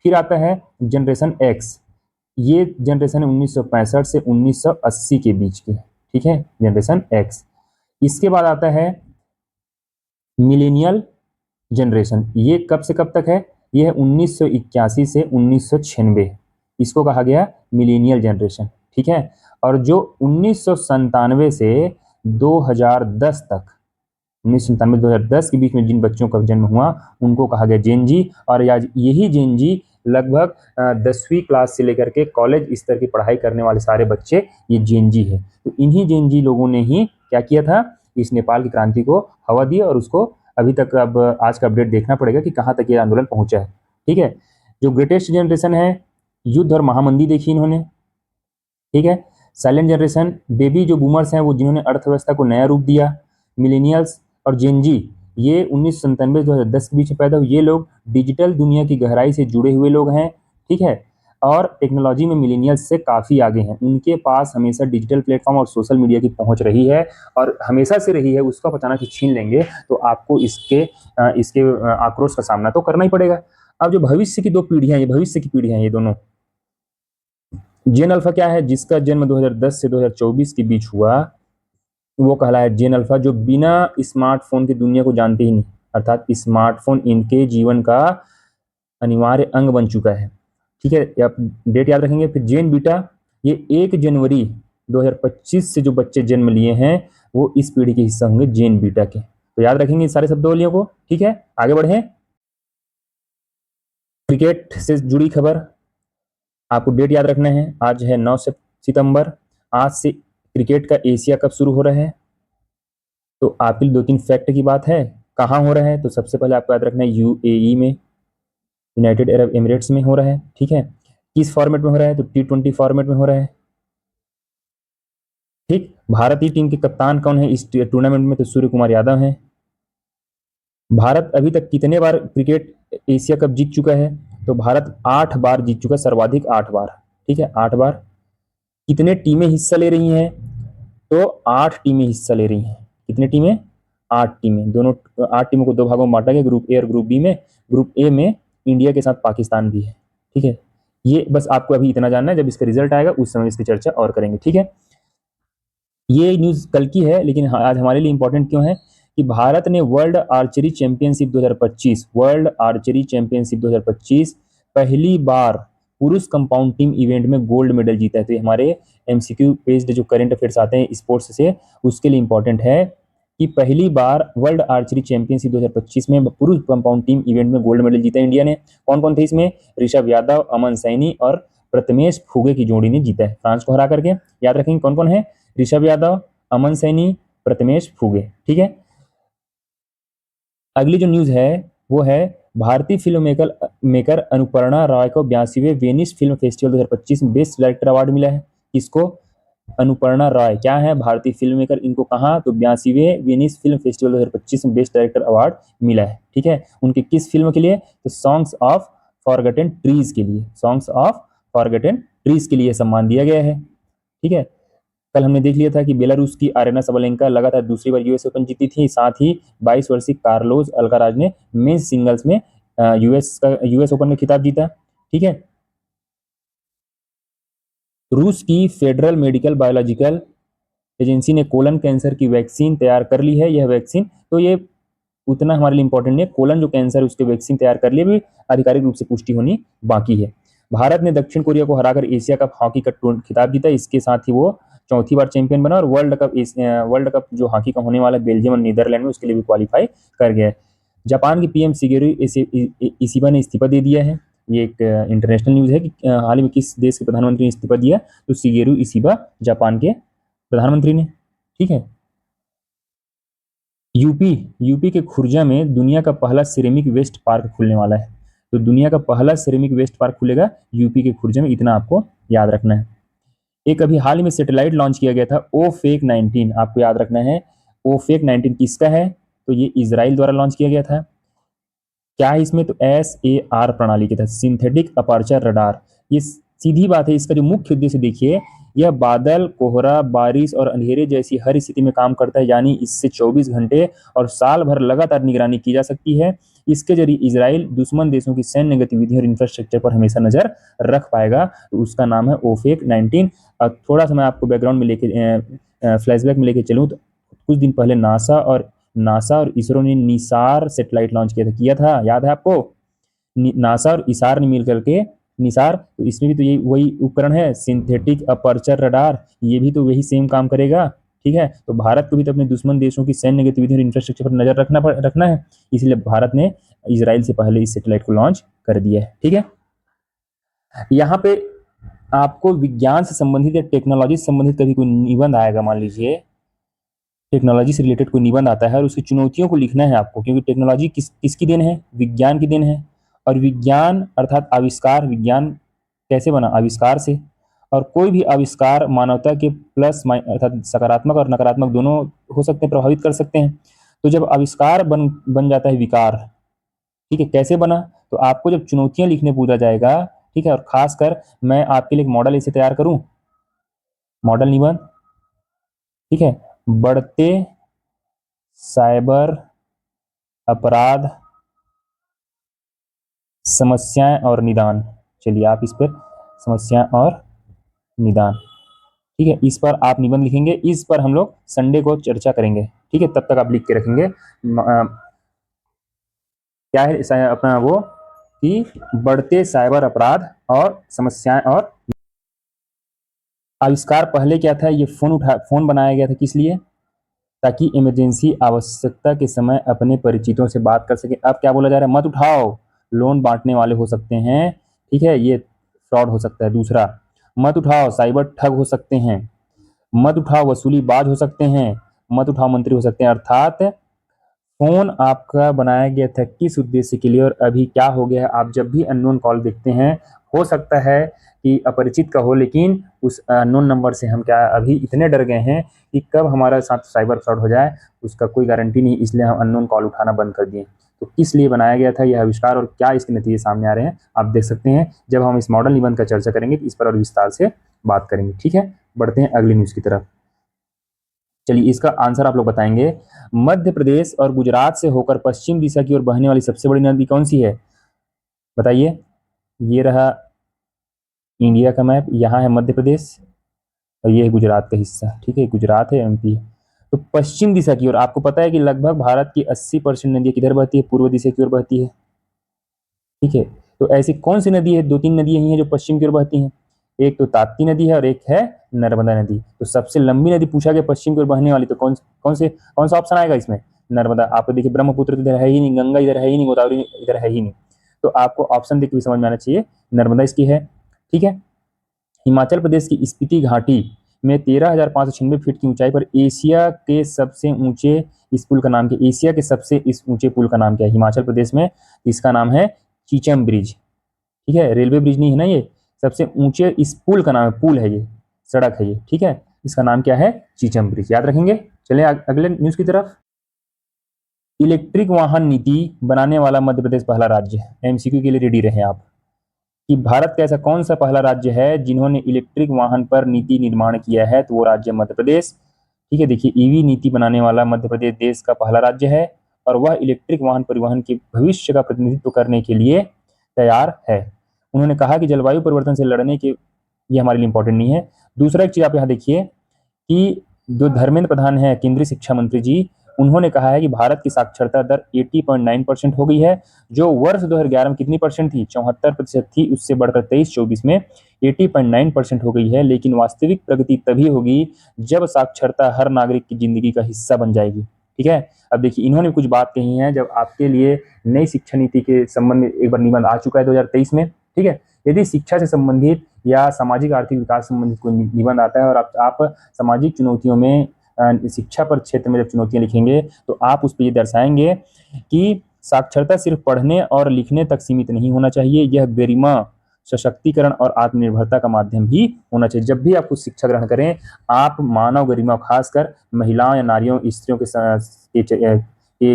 फिर आता है जनरेशन एक्स, ये जनरेशन है 1965 से 1980 के बीच के। ठीक है, जनरेशन एक्स। इसके बाद आता है मिलेनियल जनरेशन, ये कब से कब तक है, ये है 1981 से 1996, इसको कहा गया मिलेनियल जनरेशन। ठीक है, और जो 1997 से 2010 तक, 1997-2010 के बीच में जिन बच्चों का जन्म हुआ उनको कहा गया जेन जी। और आज यही जेन जी लगभग 10वीं क्लास से लेकर के कॉलेज स्तर की पढ़ाई करने वाले सारे बच्चे ये जेन जी है। तो इन्हीं जेन जी लोगों ने ही क्या किया था, इस नेपाल की क्रांति को हवा दी और उसको अभी तक अब आज का अपडेट देखना पड़ेगा कि कहाँ तक ये आंदोलन पहुंचा है। ठीक है, जो ग्रेटेस्ट जनरेशन है, युद्ध और महामंदी देखी इन्होंने। ठीक है, साइलेंट जनरेशन, बेबी जो बूमर्स हैं वो जिन्होंने अर्थव्यवस्था को नया रूप दिया। मिलेनियल्स और जेन जी, ये 1997-2010 के बीच में पैदा हुए, ये लोग डिजिटल दुनिया की गहराई से जुड़े हुए लोग हैं। ठीक है, और टेक्नोलॉजी में मिलेनियल्स से काफ़ी आगे हैं, उनके पास हमेशा डिजिटल प्लेटफॉर्म और सोशल मीडिया की पहुंच रही है और हमेशा से रही है। उसका अचानक से छीन लेंगे तो आपको इसके आक्रोश का सामना तो करना ही पड़ेगा। अब जो भविष्य की दो पीढ़ियां, ये भविष्य की पीढ़ियां ये दोनों, जेन अल्फा क्या है, जिसका जन्म 2010 से 2024 के बीच हुआ, वो कहलाया जेन अल्फा, जो बिना स्मार्टफोन की दुनिया को जानते ही नहीं, अर्थात स्मार्टफोन इनके जीवन का अनिवार्य अंग बन चुका है। ठीक है, आप डेट याद रखेंगे। फिर जेन बीटा, ये 1 जनवरी 2025 से जो बच्चे जन्म लिए हैं वो इस पीढ़ी के हिस्सा होंगे जेन बीटा के। तो याद रखेंगे सारे शब्दावलियों को। ठीक है, आगे बढ़े। क्रिकेट से जुड़ी खबर आपको डेट याद रखना है, आज है 9 सितंबर। आज से क्रिकेट का एशिया कप शुरू हो रहा है। तो आपके लिए 2-3 फैक्ट की बात है, कहाँ हो रहा है, तो सबसे पहले आपको याद रखना है यूएई में, यूनाइटेड अरब एमिरेट्स में हो रहा है। ठीक है, किस फॉर्मेट में हो रहा है, तो T20 फॉर्मेट में हो रहा है। ठीक, भारतीय टीम के कप्तान कौन है इस टूर्नामेंट में, तो सूर्य कुमार यादव हैं। भारत अभी तक कितने बार क्रिकेट एशिया कप जीत चुका है, तो भारत 8 बार जीत चुका है, सर्वाधिक 8 बार। ठीक है, 8 बार। कितने टीमें हिस्सा ले रही हैं, तो 8 टीमें हिस्सा ले रही हैं। कितने टीमें, 8 टीमें। दोनों 8 टीमों को 2 भागों में बांटा गया, ग्रुप ए और ग्रुप बी में। ग्रुप ए में इंडिया के साथ पाकिस्तान भी है। ठीक है, ये बस आपको अभी इतना जानना है, जब इसका रिजल्ट आएगा उस समय इसकी चर्चा और करेंगे। ठीक है, ये न्यूज़ कल की है लेकिन आज हमारे लिए इंपॉर्टेंट क्यों है कि भारत ने वर्ल्ड आर्चरी चैंपियनशिप 2025 पहली बार पुरुष कंपाउंड टीम इवेंट में गोल्ड मेडल जीता है। तो हमारे एमसीक्यू बेस्ड जो करंट अफेयर्स आते हैं स्पोर्ट्स से, उसके लिए इंपॉर्टेंट है कि पहली बार वर्ल्ड आर्चरी चैंपियनशिप 2025 में पुरुष कंपाउंड टीम इवेंट में गोल्ड मेडल जीता इंडिया ने। कौन कौन थे इसमें, ऋषभ यादव, अमन सैनी और प्रथमेश फुगे की जोड़ी ने जीता है, फ्रांस को हरा करके। याद रखेंगे कौन कौन है, ऋषभ यादव, अमन सैनी, प्रथमेश फुगे। ठीक है, अगली जो न्यूज़ है वो है भारतीय फिल्म मेकर अनुपर्णा रॉय को 82वें वेनिस फिल्म फेस्टिवल 2025 में बेस्ट डायरेक्टर अवार्ड मिला है। किसको, अनुपर्णा रॉय क्या है, भारतीय फिल्म मेकर, इनको कहा, तो 82वें वेनिस फिल्म फेस्टिवल 2025 में बेस्ट डायरेक्टर अवार्ड मिला है। ठीक है, उनके किस फिल्म के लिए, तो सॉन्ग्स ऑफ फॉरगॉटन ट्रीज के लिए, सॉन्ग्स ऑफ फॉरगॉटन ट्रीज के लिए सम्मान दिया गया है। ठीक है, कल हमने देख लिया था कि बेलारूस की आरेना सबलेंका लगातार दूसरी बार यूएस ओपन जीती थी। साथ ही 22 वर्षीय कार्लोस अल्काराज ने मेंस सिंगल्स में यूएस ओपन में खिताब जीता। ठीक है। रूस की फेडरल मेडिकल बायोलॉजिकल एजेंसी ने कोलन कैंसर की वैक्सीन तैयार कर ली है। यह वैक्सीन तो ये उतना हमारे लिए इंपॉर्टेंट नहीं है, कोलन जो कैंसर है उसके वैक्सीन तैयार कर लिए, भी आधिकारिक रूप से पुष्टि होनी बाकी है। भारत ने दक्षिण कोरिया को हराकर एशिया कप हॉकी का खिताब जीता। इसके साथ ही वो चौथी बार चैंपियन बना और वर्ल्ड कप जो हॉकी का होने वाला बेल्जियम और नीदरलैंड में उसके लिए भी क्वालिफाई कर गया है। जापान की पीएम शिगेरू इशिबा ने इस्तीफा दे दिया है। ये एक इंटरनेशनल न्यूज है कि हाल ही में किस देश के प्रधानमंत्री ने इस्तीफा दिया, तो शिगेरू इशिबा जापान के प्रधानमंत्री ने। ठीक है। यूपी के खुर्जा में दुनिया का पहला सिरेमिक वेस्ट पार्क खुलने वाला है। तो दुनिया का पहला सिरेमिक वेस्ट पार्क खुलेगा यूपी के खुर्जा में, इतना आपको याद रखना है। एक अभी हाल ही में सैटेलाइट लॉन्च किया गया था ओफेक 19, आपको याद रखना है। ओफेक 19 किसका है, तो ये इजराइल द्वारा लॉन्च किया गया था। क्या है इसमें, तो SAR प्रणाली के तहत सिंथेटिक अपर्चर रडार। ये सीधी बात है, इसका जो मुख्य उद्देश्य देखिए, यह बादल, कोहरा, बारिश और अंधेरे जैसी हर स्थिति में काम करता है, यानी इससे 24 घंटे और साल भर लगातार निगरानी की जा सकती है। इसके जरिए इजराइल दुश्मन देशों की सैन्य गतिविधियों और इंफ्रास्ट्रक्चर पर हमेशा नजर रख पाएगा। तो उसका नाम है ओफेक 19। और थोड़ा सा मैं आपको बैकग्राउंड में लेके फ्लैशबैक में लेके चलूँ, तो कुछ दिन पहले नासा और इसरो ने निसार सैटेलाइट लॉन्च किया था, याद है आपको। नासा और इसार ने मिल करके निसार, तो इसमें भी तो यही वही उपकरण है, सिंथेटिक अपर्चर रडार, ये भी तो वही सेम काम करेगा। ठीक है। तो भारत को भी तो अपने दुश्मन देशों की सैन्य गतिविधियों और इंफ्रास्ट्रक्चर पर नजर रखना है, इसलिए भारत ने इजराइल से पहले इस सैटेलाइट को लॉन्च कर दिया है। ठीक है। यहाँ पे आपको विज्ञान से संबंधित या टेक्नोलॉजी से संबंधित कभी कोई निबंध आएगा, मान लीजिए टेक्नोलॉजी से रिलेटेड कोई निबंध आता है और उसकी चुनौतियों को लिखना है आपको, क्योंकि टेक्नोलॉजी किसकी देन है, विज्ञान की देन है। और विज्ञान अर्थात आविष्कार, विज्ञान कैसे बना, आविष्कार से। और कोई भी आविष्कार मानवता के प्लस अर्थात सकारात्मक और नकारात्मक दोनों हो सकते हैं, प्रभावित कर सकते हैं। तो जब आविष्कार बन जाता है विकार, ठीक है, कैसे बना, तो आपको जब चुनौतियां लिखने पूछा जाएगा, ठीक है, और खासकर मैं आपके लिए एक मॉडल इसे तैयार करूं, मॉडल निबंध। ठीक है। बढ़ते साइबर अपराध, समस्याएं और निदान। चलिए आप इस पर समस्याएं और निदान, ठीक है, इस पर आप निबंध लिखेंगे। इस पर हम लोग संडे को चर्चा करेंगे। ठीक है। तब तक आप लिख के रखेंगे क्या है अपना वो, कि बढ़ते साइबर अपराध और समस्याएं और आविष्कार पहले क्या था, ये फोन बनाया गया था किस लिए, ताकि इमरजेंसी आवश्यकता के समय अपने परिचितों से बात कर सके। अब क्या बोला जा रहा है, मत उठाओ, लोन बांटने वाले हो सकते हैं। ठीक है, ये फ्रॉड हो सकता है। दूसरा, मत उठाओ, साइबर ठग हो सकते हैं। मत उठाओ, वसूलीबाज हो सकते हैं। मत उठाओ, मंत्री हो सकते हैं। अर्थात फोन आपका बनाया गया था किस उद्देश्य के लिए और अभी क्या हो गया है। आप जब भी अननोन कॉल देखते हैं, हो सकता है कि अपरिचित का हो, लेकिन उस अननोन नंबर से हम क्या अभी इतने डर गए हैं कि कब हमारा साथ साइबर फ्रॉड हो जाए उसका कोई गारंटी नहीं, इसलिए हम अननोन कॉल उठाना बंद कर दिए। तो किस लिए बनाया गया था यह आविष्कार और क्या इसके नतीजे सामने आ रहे हैं, आप देख सकते हैं। जब हम इस मॉडल निबंध का चर्चा करेंगे तो इस पर और विस्तार से बात करेंगे। ठीक है, बढ़ते हैं अगली न्यूज की तरफ। चलिए इसका आंसर आप लोग बताएंगे। मध्य प्रदेश और गुजरात से होकर पश्चिम दिशा की ओर बहने वाली सबसे बड़ी नदी कौन सी है, बताइए। ये रहा इंडिया का मैप, यहाँ है मध्य प्रदेश और ये है गुजरात का हिस्सा। ठीक है, गुजरात है, MP है। तो पश्चिम दिशा की ओर आपको पता है कि लगभग भारत की 80% नदियां किधर बहती है, पूर्व दिशा की ओर बहती है। ठीक है, तो ऐसी कौन सी नदी है, 2-3 नदियां ही हैं जो पश्चिम की ओर बहती हैं। एक तो ताप्ती नदी है और एक है नर्मदा नदी। तो सबसे लंबी नदी पूछा गया पश्चिम की ओर बहने वाली, तो कौन सा ऑप्शन आएगा इसमें, नर्मदा। आपको देखिए ब्रह्मपुत्र इधर है ही नहीं, गंगा इधर है ही नहीं, गोदावरी इधर है ही नहीं, तो आपको ऑप्शन देख के भी समझ में आना चाहिए, नर्मदा इसकी है। ठीक है। हिमाचल प्रदेश की स्पीति घाटी में 13,596 फीट की ऊंचाई पर एशिया के सबसे ऊंचे इस पुल का नाम क्या, एशिया के सबसे इस ऊंचे पुल का नाम क्या है हिमाचल प्रदेश में, इसका नाम है चीचम ब्रिज। ठीक है, रेलवे ब्रिज नहीं है ना, ये सबसे ऊंचे इस पुल का नाम है, पुल है ये, सड़क है ये। ठीक है, इसका नाम क्या है, चीचम ब्रिज, याद रखेंगे। चलें अगले न्यूज की तरफ। इलेक्ट्रिक वाहन नीति बनाने वाला मध्य प्रदेश पहला राज्य है। MCQ के लिए रेडी रहे आप। कि भारत का ऐसा कौन सा पहला राज्य है जिन्होंने इलेक्ट्रिक वाहन पर नीति निर्माण किया है, तो वो राज्य मध्य प्रदेश। ठीक है, देखिए ईवी नीति बनाने वाला मध्य प्रदेश देश का पहला राज्य है और वह इलेक्ट्रिक वाहन परिवहन के भविष्य का प्रतिनिधित्व करने के लिए तैयार है। उन्होंने कहा कि जलवायु परिवर्तन से लड़ने के, ये हमारे लिए इंपॉर्टेंट नहीं है। दूसरा एक चीज आप यहाँ देखिए कि जो धर्मेंद्र प्रधान है केंद्रीय शिक्षा मंत्री जी, उन्होंने कहा है कि भारत की साक्षरता दर 80.9% हो गई है, जो वर्ष 2011 में कितनी परसेंट थी, 74% थी, उससे बढ़कर 23-24 में 80.9% हो गई है। लेकिन वास्तविक प्रगति तभी होगी जब साक्षरता हर नागरिक की जिंदगी का हिस्सा बन जाएगी। ठीक है, अब देखिए इन्होंने कुछ बात कही है, जब आपके लिए नई शिक्षा नीति के संबंध में एक बार निबंध आ चुका है 2023 में। ठीक है, यदि शिक्षा से संबंधित या सामाजिक आर्थिक विकास संबंधित कोई निबंध आता है और आप सामाजिक चुनौतियों में शिक्षा पर क्षेत्र में जब चुनौतियां लिखेंगे तो आप उस पर ये दर्शाएंगे कि साक्षरता सिर्फ पढ़ने और लिखने तक सीमित नहीं होना चाहिए, यह गरिमा, सशक्तिकरण और आत्मनिर्भरता का माध्यम भी होना चाहिए। जब भी आप कुछ शिक्षा ग्रहण करें, आप मानव गरिमा, खासकर महिलाओं या नारियों, स्त्रियों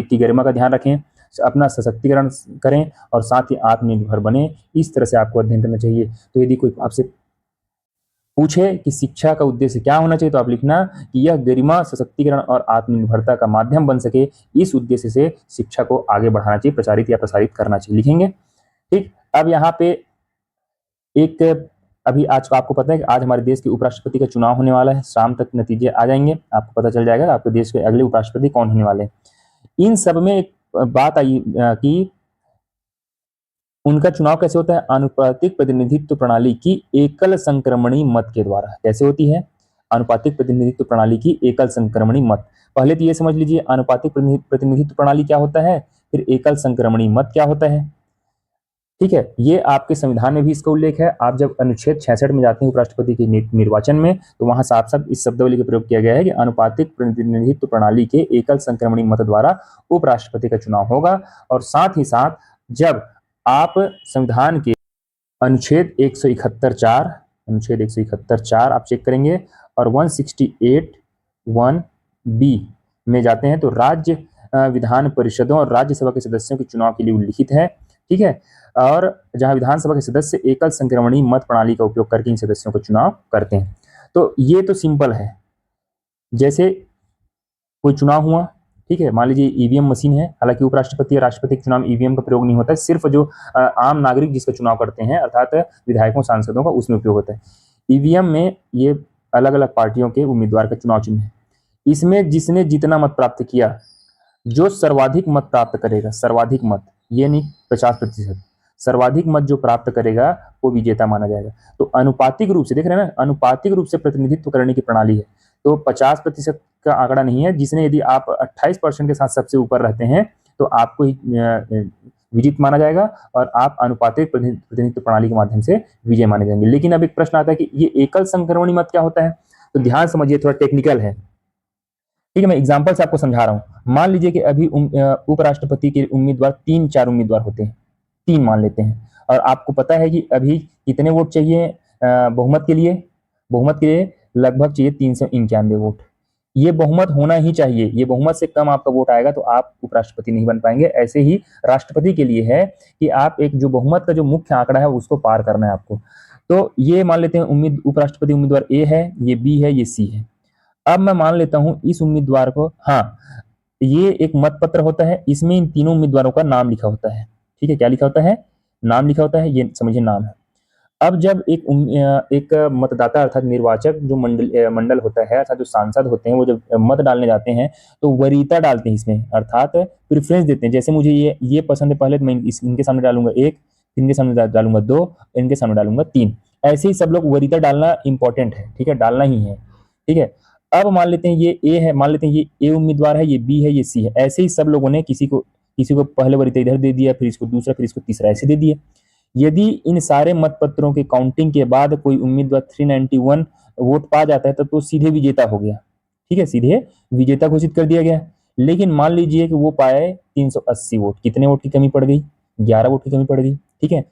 की गरिमा का ध्यान रखें, अपना सशक्तिकरण करें और साथ ही आत्मनिर्भर बने। इस तरह से आपको अध्ययन करना चाहिए। तो यदि कोई आपसे पूछे कि शिक्षा का उद्देश्य क्या होना चाहिए, तो आप लिखना कि यह गरिमा, सशक्तिकरण और आत्मनिर्भरता का माध्यम बन सके। इस उद्देश्य से शिक्षा को आगे बढ़ाना चाहिए, प्रचारित या प्रसारित करना चाहिए, लिखेंगे। ठीक, अब यहाँ पे एक, अभी आज को आपको पता है कि आज हमारे देश के उपराष्ट्रपति का चुनाव होने वाला है। शाम तक नतीजे आ जाएंगे, आपको पता चल जाएगा आपके देश के अगले उपराष्ट्रपति कौन होने वाले हैं। इन सब में एक बात आई कि उनका चुनाव कैसे होता है, आनुपातिक प्रतिनिधित्व प्रणाली की एकल संक्रमणी मत के द्वारा। कैसे होती है आनुपातिक प्रतिनिधित्व प्रणाली की एकल संक्रमणी मत? पहले तो ये समझ लीजिए आनुपातिक प्रतिनिधित्व प्रणाली क्या होता है, फिर एकल संक्रमणी मत क्या होता है। ठीक है, ये आपके संविधान में भी इसका उल्लेख है। आप जब अनुच्छेद 66 में जाते हैं उपराष्ट्रपति के निर्वाचन में, तो वहां साफ साफ इस शब्दावली का प्रयोग किया गया है कि आनुपातिक प्रतिनिधित्व प्रणाली के एकल संक्रमणी मत द्वारा उपराष्ट्रपति का चुनाव होगा। और साथ ही साथ जब आप संविधान के अनुच्छेद 171(4), अनुच्छेद 171(4) आप चेक करेंगे और 168(1)(b) में जाते हैं, तो राज्य विधान परिषदों और राज्यसभा के सदस्यों के चुनाव के लिए उल्लिखित है। ठीक है, और जहां विधानसभा के सदस्य एकल संक्रमणी मत प्रणाली का उपयोग करके इन सदस्यों का चुनाव करते हैं। तो ये तो सिंपल है। जैसे कोई चुनाव हुआ, ठीक है, मान लीजिए ईवीएम मशीन है, हालांकि उपराष्ट्रपति या राष्ट्रपति के चुनाव ईवीएम का प्रयोग नहीं होता है, सिर्फ जो आम नागरिक जिसका चुनाव करते हैं अर्थात विधायकों सांसदों का, उसमें उपयोग होता है। ईवीएम में ये अलग अलग पार्टियों के उम्मीदवार का चुनाव चिन्ह है। इसमें जिसने जितना मत प्राप्त किया, जो सर्वाधिक मत प्राप्त करेगा, सर्वाधिक मत, ये नहीं 50%, सर्वाधिक मत जो प्राप्त करेगा वो विजेता माना जाएगा। तो अनुपातिक रूप से देख रहे हैं ना, अनुपातिक रूप से प्रतिनिधित्व करने की प्रणाली है। तो 50% का आंकड़ा नहीं है, जिसने, यदि आप 28% के साथ सबसे ऊपर रहते हैं तो आपको ही विजित माना जाएगा और आप अनुपातिक प्रतिनिधित्व प्रणाली के माध्यम से विजय माने जाएंगे। लेकिन अब एक प्रश्न आता है कि ये एकल संक्रमणी मत क्या होता है, तो ध्यान समझिए, थोड़ा टेक्निकल है। ठीक है, मैं एग्जाम्पल से आपको समझा रहा हूं। मान लीजिए कि अभी उपराष्ट्रपति के उम्मीदवार 3-4 उम्मीदवार होते हैं, 3 मान लेते हैं, और आपको पता है कि अभी कितने वोट चाहिए बहुमत के लिए? बहुमत के लिए लगभग चाहिए 391 वोट। ये बहुमत होना ही चाहिए, ये बहुमत से कम आपका वोट आएगा तो आप उपराष्ट्रपति नहीं बन पाएंगे। ऐसे ही राष्ट्रपति के लिए है कि आप एक जो बहुमत का जो मुख्य आंकड़ा है उसको पार करना है आपको। तो ये मान लेते हैं उपराष्ट्रपति उम्मीदवार ए है, ये बी है, ये सी है। अब मैं मान लेता हूं इस उम्मीदवार को, हाँ, ये एक मत पत्र होता है, इसमें इन तीनों उम्मीदवारों का नाम लिखा होता है। ठीक है, क्या लिखा होता है? नाम लिखा होता है, ये समझिए नाम है। अब जब एक मतदाता अर्थात निर्वाचक जो मंडल होता है अर्थात जो सांसद होते हैं, वो जब मत डालने जाते हैं तो वरीयता डालते हैं इसमें, अर्थात प्रेफरेंस देते हैं। जैसे मुझे ये पसंद है, पहले तो मैं इनके सामने डालूंगा 1, इनके सामने डालूंगा 2, इनके सामने डालूंगा 3। ऐसे ही सब लोग वरीयता डालना इंपॉर्टेंट है, ठीक है, डालना ही है। ठीक है, अब मान लेते हैं ये ए है, मान लेते हैं ये ए उम्मीदवार है, ये बी है, ये सी है। ऐसे ही सब लोगों ने किसी को पहले वरीयता इधर दे दिया, फिर इसको दूसरा, फिर इसको तीसरा, ऐसे दे दिए। यदि इन सारे मत पत्रों के काउंटिंग के बाद कोई उम्मीदवार 391 वोट पा जाता है तब तो सीधे विजेता हो गया। ठीक है, सीधे विजेता घोषित कर दिया गया। लेकिन मान लीजिए कि वो पाए 380 वोट, कितने वोट की कमी पड़ गई? 11 वोट की कमी पड़ गई। ठीक है,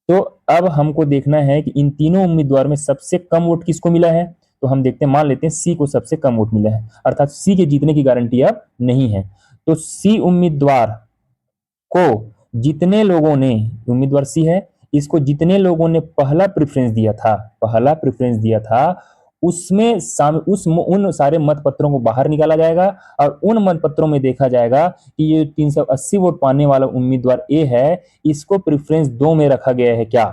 तो अब हमको देखना है कि इन तीनों उम्मीदवार में सबसे कम वोट किसको मिला है। तो हम देखते हैं, मान लेते हैं सी को सबसे कम वोट मिला है, अर्थात सी के जीतने की गारंटी अब नहीं है। तो सी उम्मीदवार को जितने लोगों ने, उम्मीदवार सी है, इसको जितने लोगों ने पहला प्रेफरेंस दिया था उसमें उन सारे मत पत्रों को बाहर निकाला जाएगा और उन मत पत्रों में देखा जाएगा कि ये 380 वोट पाने वाला उम्मीदवार ए है, इसको प्रेफरेंस 2 में रखा गया है क्या,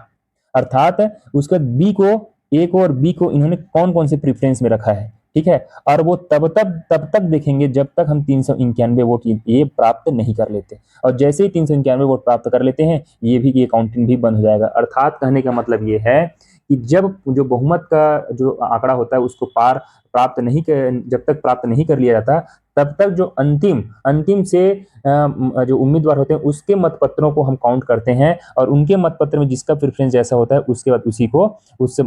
अर्थात उसके बाद बी को, ए को और बी को इन्होंने कौन कौन से प्रेफरेंस में रखा है, ठीक है। और वो तब तक देखेंगे जब तक हम 391 वोट ये प्राप्त नहीं कर लेते, और जैसे ही 391 वोट प्राप्त कर लेते हैं ये काउंटिंग भी बंद हो जाएगा। अर्थात कहने का मतलब ये है कि जब जो बहुमत का जो आंकड़ा होता है उसको जब तक प्राप्त नहीं कर लिया जाता, तब तक जो अंतिम से जो उम्मीदवार होते हैं उसके मतपत्रों को हम काउंट करते हैं, और उनके मतपत्र में जिसका प्रेफरेंस जैसा होता है उसके बाद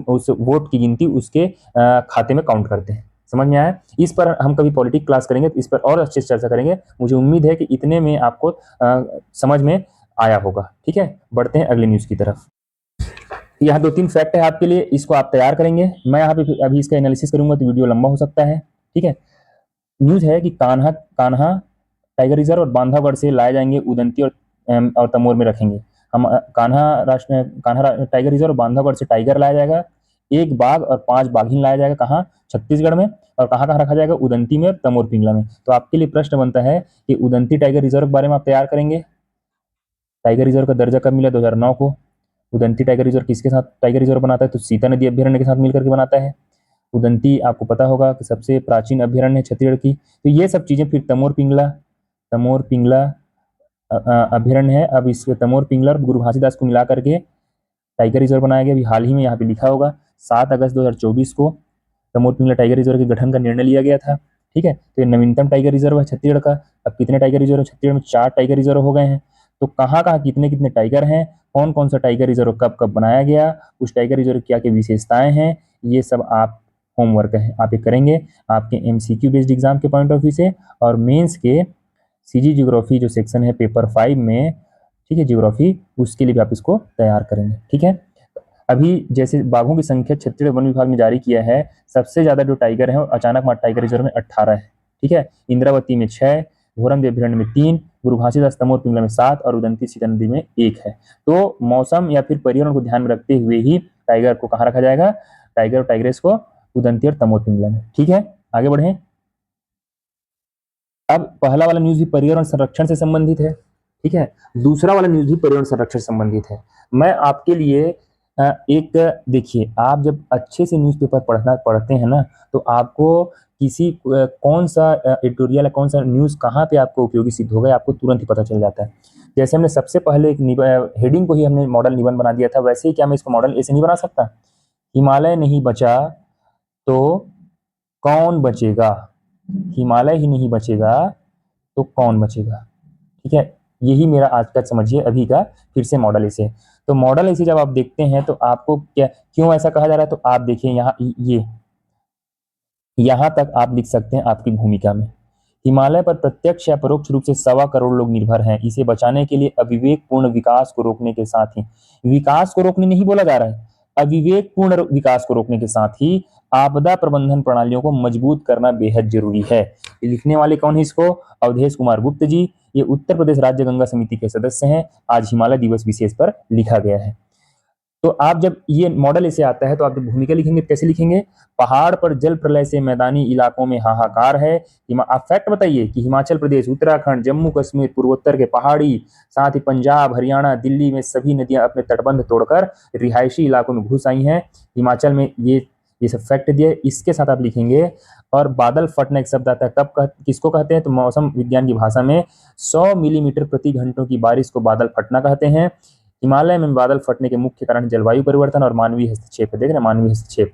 उस वोट की गिनती उसके खाते में काउंट करते हैं। समझ में आया? इस पर हम कभी पॉलिटिक्स क्लास करेंगे तो इस पर और अच्छे से चर्चा करेंगे। मुझे उम्मीद है कि इतने में आपको समझ में आया होगा। ठीक है, बढ़ते हैं अगले न्यूज की तरफ। यहाँ 2-3 फैक्ट है आपके लिए, इसको आप तैयार करेंगे। मैं यहाँ पे अभी इसका एनालिसिस करूंगा तो वीडियो लंबा हो सकता है। ठीक है, न्यूज है कि कान्हा टाइगर रिजर्व और बांधवगढ़ से लाए जाएंगे, उदंती और तमोर में रखेंगे। हम कान्हा टाइगर रिजर्व और बांधवगढ़ से टाइगर लाया जाएगा, 1 बाघ और 5 बाघिन लाया जाएगा। कहाँ? छत्तीसगढ़ में। और कहाँ कहाँ रखा जाएगा? उदंती में और तमोर पिंगला में। तो आपके लिए प्रश्न बनता है कि उदंती टाइगर रिजर्व के बारे में आप तैयार करेंगे। टाइगर रिजर्व का दर्जा कब मिला? 2009 को। उदंती टाइगर रिजर्व किसके साथ टाइगर रिजर्व बनाता है? तो सीता नदी अभ्यारण्य के साथ मिलकर के बनाता है। उदंती आपको पता होगा कि सबसे प्राचीन अभ्यारण्य है छत्तीसगढ़ की। तो ये सब चीजें, फिर तमोर पिंगला अभ्यारण्य है। अब इस तमोर पिंगला और गुरु घासीदास को मिला करके टाइगर रिजर्व बनाया गया। अभी हाल ही में यहाँ पे लिखा होगा 7 अगस्त 2024 को तमोर पिंगला टाइगर रिजर्व के गठन का निर्णय लिया गया था। ठीक है, तो ये नवीनतम टाइगर रिजर्व है छत्तीसगढ़ का। अब कितने टाइगर रिजर्व है छत्तीसगढ़ में? 4 टाइगर रिजर्व हो गए हैं। तो कहाँ कहाँ कितने कितने टाइगर हैं, कौन कौन सा टाइगर रिजर्व कब कब बनाया गया, उस टाइगर रिजर्व क्या क्या विशेषताएं हैं, ये सब आप होमवर्क है आप ये करेंगे आपके एमसीक्यू बेस्ड एग्जाम के पॉइंट ऑफ व्यू से, और मेंस के सीजी ज्योग्राफी जो सेक्शन है पेपर 5 में, ठीक है, ज्योग्राफी, उसके लिए भी आप इसको तैयार करेंगे। ठीक है, अभी जैसे बाघों की संख्या छत्तीसगढ़ वन विभाग ने जारी किया है, सबसे ज्यादा जो टाइगर है अचानक मार टाइगर रिजर्व में 18 है। ठीक है, इंद्रावती में 6, घोरम अभ्यारण्य में 3, गुरु घासीदास तमोर पिंगला में 7 और उदंती सीता नदी में 1 है। तो मौसम या फिर पर्यावरण को ध्यान में रखते हुए ही टाइगर को कहाँ रखा जाएगा? टाइगर और टाइग्रेस को उदंती और तमोर पिंगला में। ठीक है, आगे बढ़े। अब पहला वाला न्यूज भी पर्यावरण संरक्षण से संबंधित है। ठीक है, दूसरा वाला न्यूज भी पर्यावरण संरक्षण से संबंधित है। मैं आपके लिए एक, देखिए, आप जब अच्छे से न्यूज़पेपर पढ़ते हैं ना, तो आपको किसी कौन सा एडिटोरियल या कौन सा न्यूज़ कहाँ पे आपको उपयोगी सिद्ध होगा आपको तुरंत ही पता चल जाता है। जैसे हमने सबसे पहले एक हेडिंग को ही हमने मॉडल निबंध बना दिया था, वैसे ही क्या मैं इसको मॉडल ऐसे नहीं बना सकता? हिमालय नहीं बचा तो कौन बचेगा? हिमालय ही नहीं बचेगा तो कौन बचेगा? ठीक है, यही मेरा आज का समझिए अभी का फिर से मॉडल ऐसे। तो मॉडल ऐसे जब आप देखते हैं तो आपको क्या क्यों ऐसा कहा जा रहा है, तो आप देखिए यहाँ यहाँ तक आप लिख सकते हैं आपकी भूमिका में। हिमालय पर प्रत्यक्ष या परोक्ष रूप से 1.25 करोड़ लोग निर्भर हैं। इसे बचाने के लिए अविवेकपूर्ण विकास को रोकने के साथ ही, विकास को रोकने नहीं बोला जा रहा है, अविवेकपूर्ण विकास को रोकने के साथ ही आपदा प्रबंधन प्रणालियों को मजबूत करना बेहद जरूरी है। लिखने वाले कौन है इसको? अवधेश कुमार गुप्त जी। ये उत्तर प्रदेश राज्य गंगा समिति के सदस्य हैं। आज हिमालय दिवस विशेष पर लिखा गया है। तो आप जब ये मॉडल ऐसे आता है तो आप जब भूमिका लिखेंगे कैसे लिखेंगे? पहाड़ पर जल प्रलय से मैदानी इलाकों में हाहाकार है। आप फैक्ट बताइए कि हिमाचल प्रदेश, उत्तराखंड, जम्मू कश्मीर, पूर्वोत्तर के पहाड़ी, साथ ही पंजाब, हरियाणा, दिल्ली में सभी नदियां अपने तटबंध तोड़कर रिहायशी इलाकों में घुस आई हैं। हिमाचल में ये सब फैक्ट दिए। इसके साथ आप लिखेंगे, और बादल फटना एक शब्द आता है, किसको कहते हैं? तो मौसम विज्ञान की भाषा में 100 मिलीमीटर प्रति घंटों की बारिश को बादल फटना कहते हैं। हिमालय में बादल फटने के मुख्य कारण जलवायु परिवर्तन और मानवीय हस्तक्षेप है। देख रहे हैं, मानवीय हस्तक्षेप।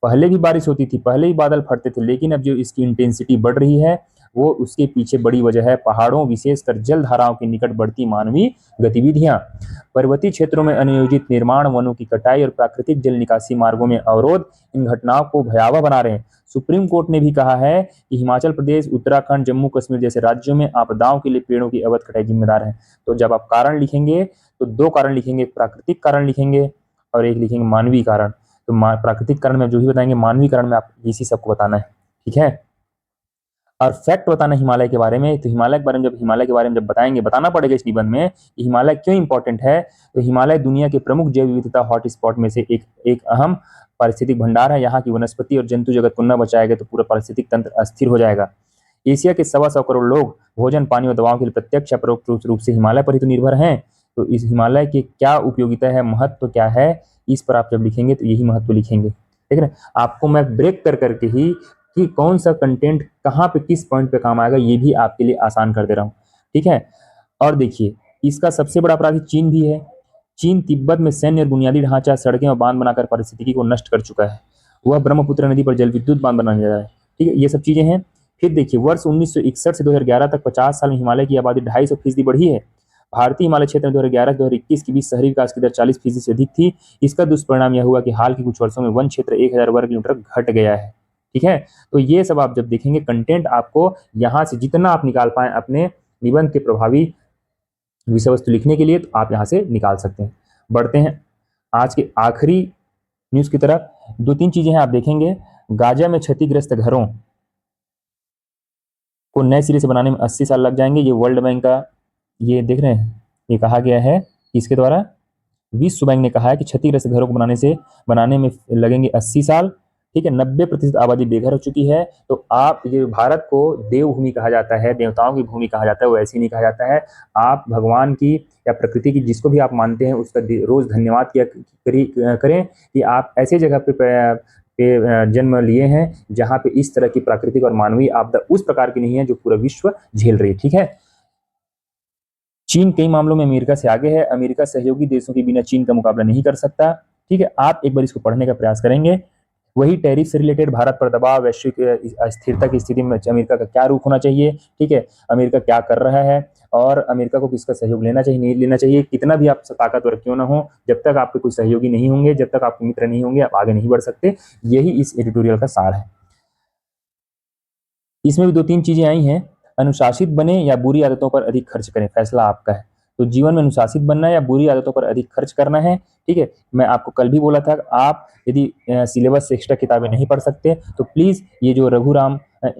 पहले भी बारिश होती थी, पहले भी बादल फटते थे, लेकिन अब जो इसकी इंटेंसिटी बढ़ रही है वो उसके पीछे बड़ी वजह है पहाड़ों, विशेषकर जल धाराओं के निकट बढ़ती मानवीय गतिविधियां। पर्वतीय क्षेत्रों में अनियोजित निर्माण, वनों की कटाई और प्राकृतिक जल निकासी मार्गों में अवरोध इन घटनाओं को भयावह बना रहे हैं। सुप्रीम कोर्ट ने भी कहा है कि हिमाचल प्रदेश, उत्तराखंड, जम्मू कश्मीर जैसे राज्यों में आपदाओं के लिए पेड़ों की अवैध कटाई जिम्मेदार है। तो जब आप कारण लिखेंगे तो 2 कारण लिखेंगे, प्राकृतिक कारण लिखेंगे और एक लिखेंगे मानवीय कारण। तो प्राकृतिक कारण में जो भी बताएंगे, मानवीय कारण में आप इसी सबको बताना है। ठीक है, और फैक्ट बताना हिमालय के बारे में, तो हिमालय के बारे में जब बताएंगे, बताना पड़ेगा इस निबंध में कि हिमालय क्यों इंपॉर्टेंट है। तो हिमालय दुनिया के प्रमुख जैव विविधता हॉटस्पॉट में से एक एक अहम पारिस्थितिक भंडार है। यहाँ की वनस्पति और जंतु जगत को न बचाएगा तो पूरा पारिस्थितिक तंत्र अस्थिर हो जाएगा। एशिया के 125 करोड़ लोग भोजन, पानी और दवाओं के लिए प्रत्यक्ष या परोक्ष रूप से हिमालय पर ही तो निर्भर हैं। तो इस हिमालय की क्या उपयोगिता है, महत्व क्या है, इस पर आप जब लिखेंगे तो यही महत्व लिखेंगे। देख रहे हैं, आपको मैं ब्रेक कर करके ही कि कौन सा कंटेंट कहाँ पे किस पॉइंट पे काम आएगा ये भी आपके लिए आसान कर दे रहा हूँ, ठीक है। और देखिए, इसका सबसे बड़ा अपराधी चीन भी है। चीन तिब्बत में सैन्य और बुनियादी ढांचा, सड़कें और बांध बनाकर पारिस्थितिकी को नष्ट कर चुका है। वह ब्रह्मपुत्र नदी पर जल विद्युत बांध बनाने जा रहा है, ठीक है, ये सब चीजें हैं। फिर देखिए, वर्ष 1961 से 2011 तक 50 साल में हिमालय की आबादी 250% बढ़ी है। भारतीय हिमालय क्षेत्र में 2011 से 2021 के बीच शहरी विकास की दर 40% से अधिक थी। इसका दुष्परिणाम यह हुआ कि हाल के कुछ वर्षों में वन क्षेत्र 1000 वर्ग किलोमीटर घट गया है, ठीक है। तो ये सब आप जब देखेंगे कंटेंट, आपको यहाँ से जितना आप निकाल पाए अपने निबंध के प्रभावी विषय वस्तु लिखने के लिए, तो आप यहाँ से निकाल सकते हैं। बढ़ते हैं आज के आखिरी न्यूज की तरफ। 2-3 चीजें हैं आप देखेंगे। गाजा में क्षतिग्रस्त घरों को नए सिरे से बनाने में 80 साल लग जाएंगे। ये वर्ल्ड बैंक का, ये देख रहे हैं, ये कहा गया है इसके द्वारा। विश्व बैंक ने कहा है कि क्षतिग्रस्त घरों को बनाने में लगेंगे 80 साल, ठीक है। 90% आबादी बेघर हो चुकी है। तो आप, ये भारत को देवभूमि कहा जाता है, देवताओं की भूमि कहा जाता है, वो ऐसे नहीं कहा जाता है। आप भगवान की या प्रकृति की, जिसको भी आप मानते हैं, उसका रोज धन्यवाद करें कि आप ऐसे जगह पे जन्म लिए हैं जहाँ पे इस तरह की प्राकृतिक और मानवीय आपदा उस प्रकार की नहीं है जो पूरा विश्व झेल रही है, ठीक है। चीन कई मामलों में अमेरिका से आगे है। अमेरिका सहयोगी देशों के बिना चीन का मुकाबला नहीं कर सकता, ठीक है। आप एक बार इसको पढ़ने का प्रयास करेंगे। वही टैरिफ से रिलेटेड भारत पर दबाव, वैश्विक अस्थिरता की स्थिति में अमेरिका का क्या रुख होना चाहिए, ठीक है। अमेरिका क्या कर रहा है और अमेरिका को किसका सहयोग लेना चाहिए, नहीं लेना चाहिए। कितना भी आप ताकतवर क्यों ना हो, जब तक आपके कोई सहयोगी नहीं होंगे, जब तक आपके मित्र नहीं होंगे, आप आगे नहीं बढ़ सकते। यही इस एडिटोरियल का सार है। इसमें भी 2-3 चीजें आई हैं। अनुशासित बने या बुरी आदतों पर अधिक खर्च करें, फैसला आपका है। तो जीवन में अनुशासित बनना है या बुरी आदतों पर अधिक खर्च करना है, ठीक है। मैं आपको कल भी बोला था, आप यदि सिलेबस से एक्स्ट्रा किताबें नहीं पढ़ सकते तो प्लीज ये जो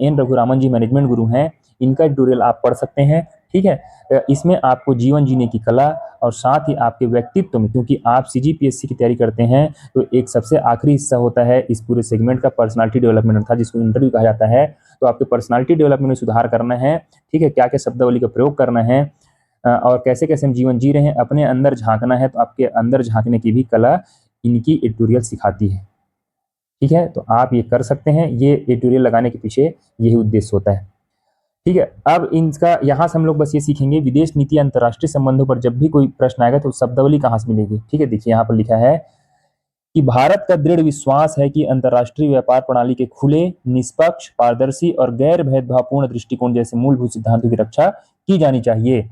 एन रघुरामन जी मैनेजमेंट गुरु हैं, इनका ट्यूटोरियल आप पढ़ सकते हैं, ठीक है। इसमें आपको जीवन जीने की कला और साथ ही आपके व्यक्तित्व में, क्योंकि आप सीजीपीएससी की तैयारी करते हैं, तो एक सबसे आखिरी हिस्सा होता है इस पूरे सेगमेंट का पर्सनालिटी डेवलपमेंट था, जिसको इंटरव्यू कहा जाता है। तो आपके पर्सनालिटी डेवलपमेंट में सुधार करना है, ठीक है। क्या क्या शब्दावली का प्रयोग करना है और कैसे कैसे हम जीवन जी रहे हैं, अपने अंदर झांकना है। तो आपके अंदर झांकने की भी कला इनकी एडिटोरियल सिखाती है, ठीक है। तो आप ये कर सकते हैं। ये एडिटोरियल लगाने के पीछे यही उद्देश्य होता है, ठीक है। अब इनका यहाँ से हम लोग बस ये सीखेंगे, विदेश नीति अंतर्राष्ट्रीय संबंधों पर जब भी कोई प्रश्न आएगा तो शब्दावली कहाँ से मिलेगी, ठीक है। देखिए यहाँ पर लिखा है कि भारत का दृढ़ विश्वास है कि अंतर्राष्ट्रीय व्यापार प्रणाली के खुले, निष्पक्ष, पारदर्शी और गैर भेदभावपूर्ण दृष्टिकोण जैसे मूलभूत सिद्धांतों की रक्षा की जानी चाहिए।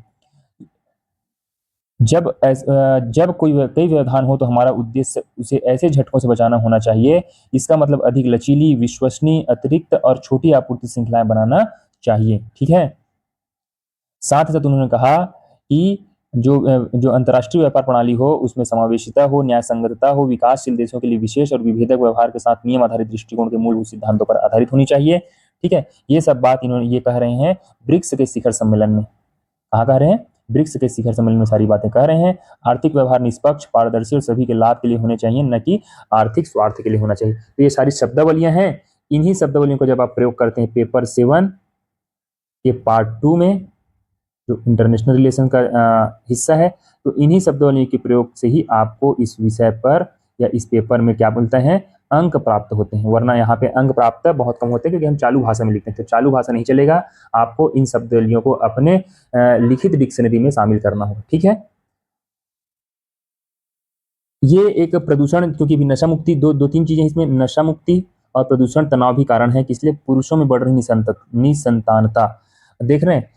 जब कई व्यवधान हो तो हमारा उद्देश्य उसे ऐसे झटकों से बचाना होना चाहिए। इसका मतलब अधिक लचीली, विश्वसनीय, अतिरिक्त और छोटी आपूर्ति श्रृंखलाएं बनाना चाहिए, ठीक है। साथ ही साथ उन्होंने कहा कि जो अंतर्राष्ट्रीय व्यापार प्रणाली हो उसमें समावेशिता हो, न्याय संगतता हो, विकासशील देशों के लिए विशेष और विभेदक व्यवहार के साथ नियम आधारित दृष्टिकोण के मूलभूत सिद्धांतों पर आधारित होनी चाहिए, ठीक है। ये सब बात इन्होंने ये कह रहे हैं ब्रिक्स के शिखर सम्मेलन में। कहाँ कह रहे हैं? ब्रिक्स के शिखर सम्मेलन में सारी बातें कह रहे हैं। आर्थिक व्यवहार निष्पक्ष, पारदर्शी और सभी के लाभ के लिए होने चाहिए, न कि आर्थिक स्वार्थ के लिए होना चाहिए। तो ये सारी शब्दावलियां हैं। इन्हीं शब्दावलियों को जब आप प्रयोग करते हैं पेपर 7 के पार्ट 2 में, जो इंटरनेशनल रिलेशन का हिस्सा है, तो इन्हीं शब्दावलियों के प्रयोग से ही आपको इस विषय पर या इस पेपर में क्या बोलते हैं, अंक प्राप्त होते हैं। वरना यहाँ पे अंक प्राप्त बहुत कम होते हैं, क्योंकि हम चालू भाषा में लिखते हैं। तो चालू भाषा नहीं चलेगा, आपको इन शब्दावलियों को अपने लिखित डिक्शनरी में शामिल करना होगा, ठीक है। ये एक प्रदूषण, क्योंकि नशा मुक्ति, दो तीन चीजें इसमें, नशा मुक्ति और प्रदूषण तनाव भी कारण है कि इसलिए पुरुषों में बढ़ रही निसंतानता। देख रहे हैं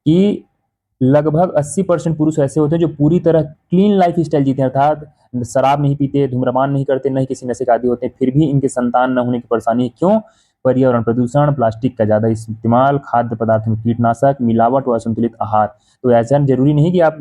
कि लगभग 80% पुरुष ऐसे होते हैं जो पूरी तरह क्लीन लाइफ स्टाइल जीते हैं, अर्थात शराब नहीं पीते, धूम्रपान नहीं करते, न ही किसी नशे का आदी होते हैं, फिर भी इनके संतान न होने की परेशानी है। क्यों? पर्यावरण प्रदूषण, प्लास्टिक का ज्यादा इस्तेमाल, खाद्य पदार्थों में कीटनाशक, मिलावट व असंतुलित आहार। तो ऐसा ज़रूरी नहीं कि आप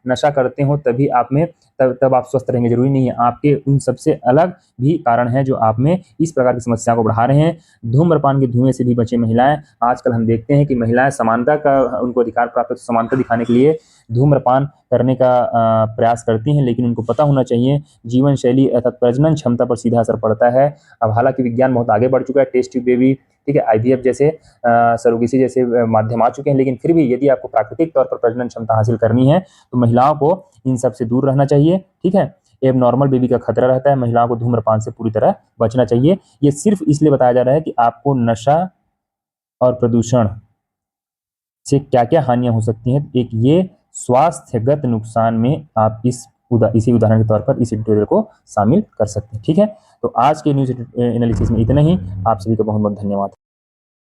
नशा करते हो तभी आप में तब आप स्वस्थ रहेंगे, ज़रूरी नहीं है। आपके उन सबसे अलग भी कारण हैं जो आप में इस प्रकार की समस्या को बढ़ा रहे हैं। धूम्रपान के धुएँ से भी बचें महिलाएँ। आजकल हम देखते हैं कि महिलाएँ समानता का उनको अधिकार प्राप्त है, तो समानता दिखाने के लिए धूम्रपान करने का प्रयास करती हैं, लेकिन उनको पता होना चाहिए जीवन शैली अर्थात प्रजनन क्षमता पर सीधा असर पड़ता है। अब हालाँकि विज्ञान बहुत आगे बढ़ चुका है, टेस्ट ट्यूब बेबी, ठीक है, आईवीएफ जैसे सरोगेसी जैसे माध्यम आ चुके हैं, लेकिन फिर भी यदि आपको प्राकृतिक तौर पर प्रजनन क्षमता हासिल करनी है, तो महिलाओं को इन सब से दूर रहना चाहिए, ठीक है। एबनॉर्मल बेबी का खतरा रहता है, महिलाओं को धूम्रपान से पूरी तरह बचना चाहिए। ये सिर्फ इसलिए बताया जा रहा है कि आपको नशा और प्रदूषण से क्या-क्या हानियाँ हो सकती हैं। एक ये स्वास्थ्यगत नुकसान में आप इसी उदाहरण के तौर पर इस एडिटोरियल को शामिल कर सकते हैं, ठीक है। तो आज के न्यूज़ एनालिसिस में इतना ही। आप सभी का बहुत-बहुत धन्यवाद।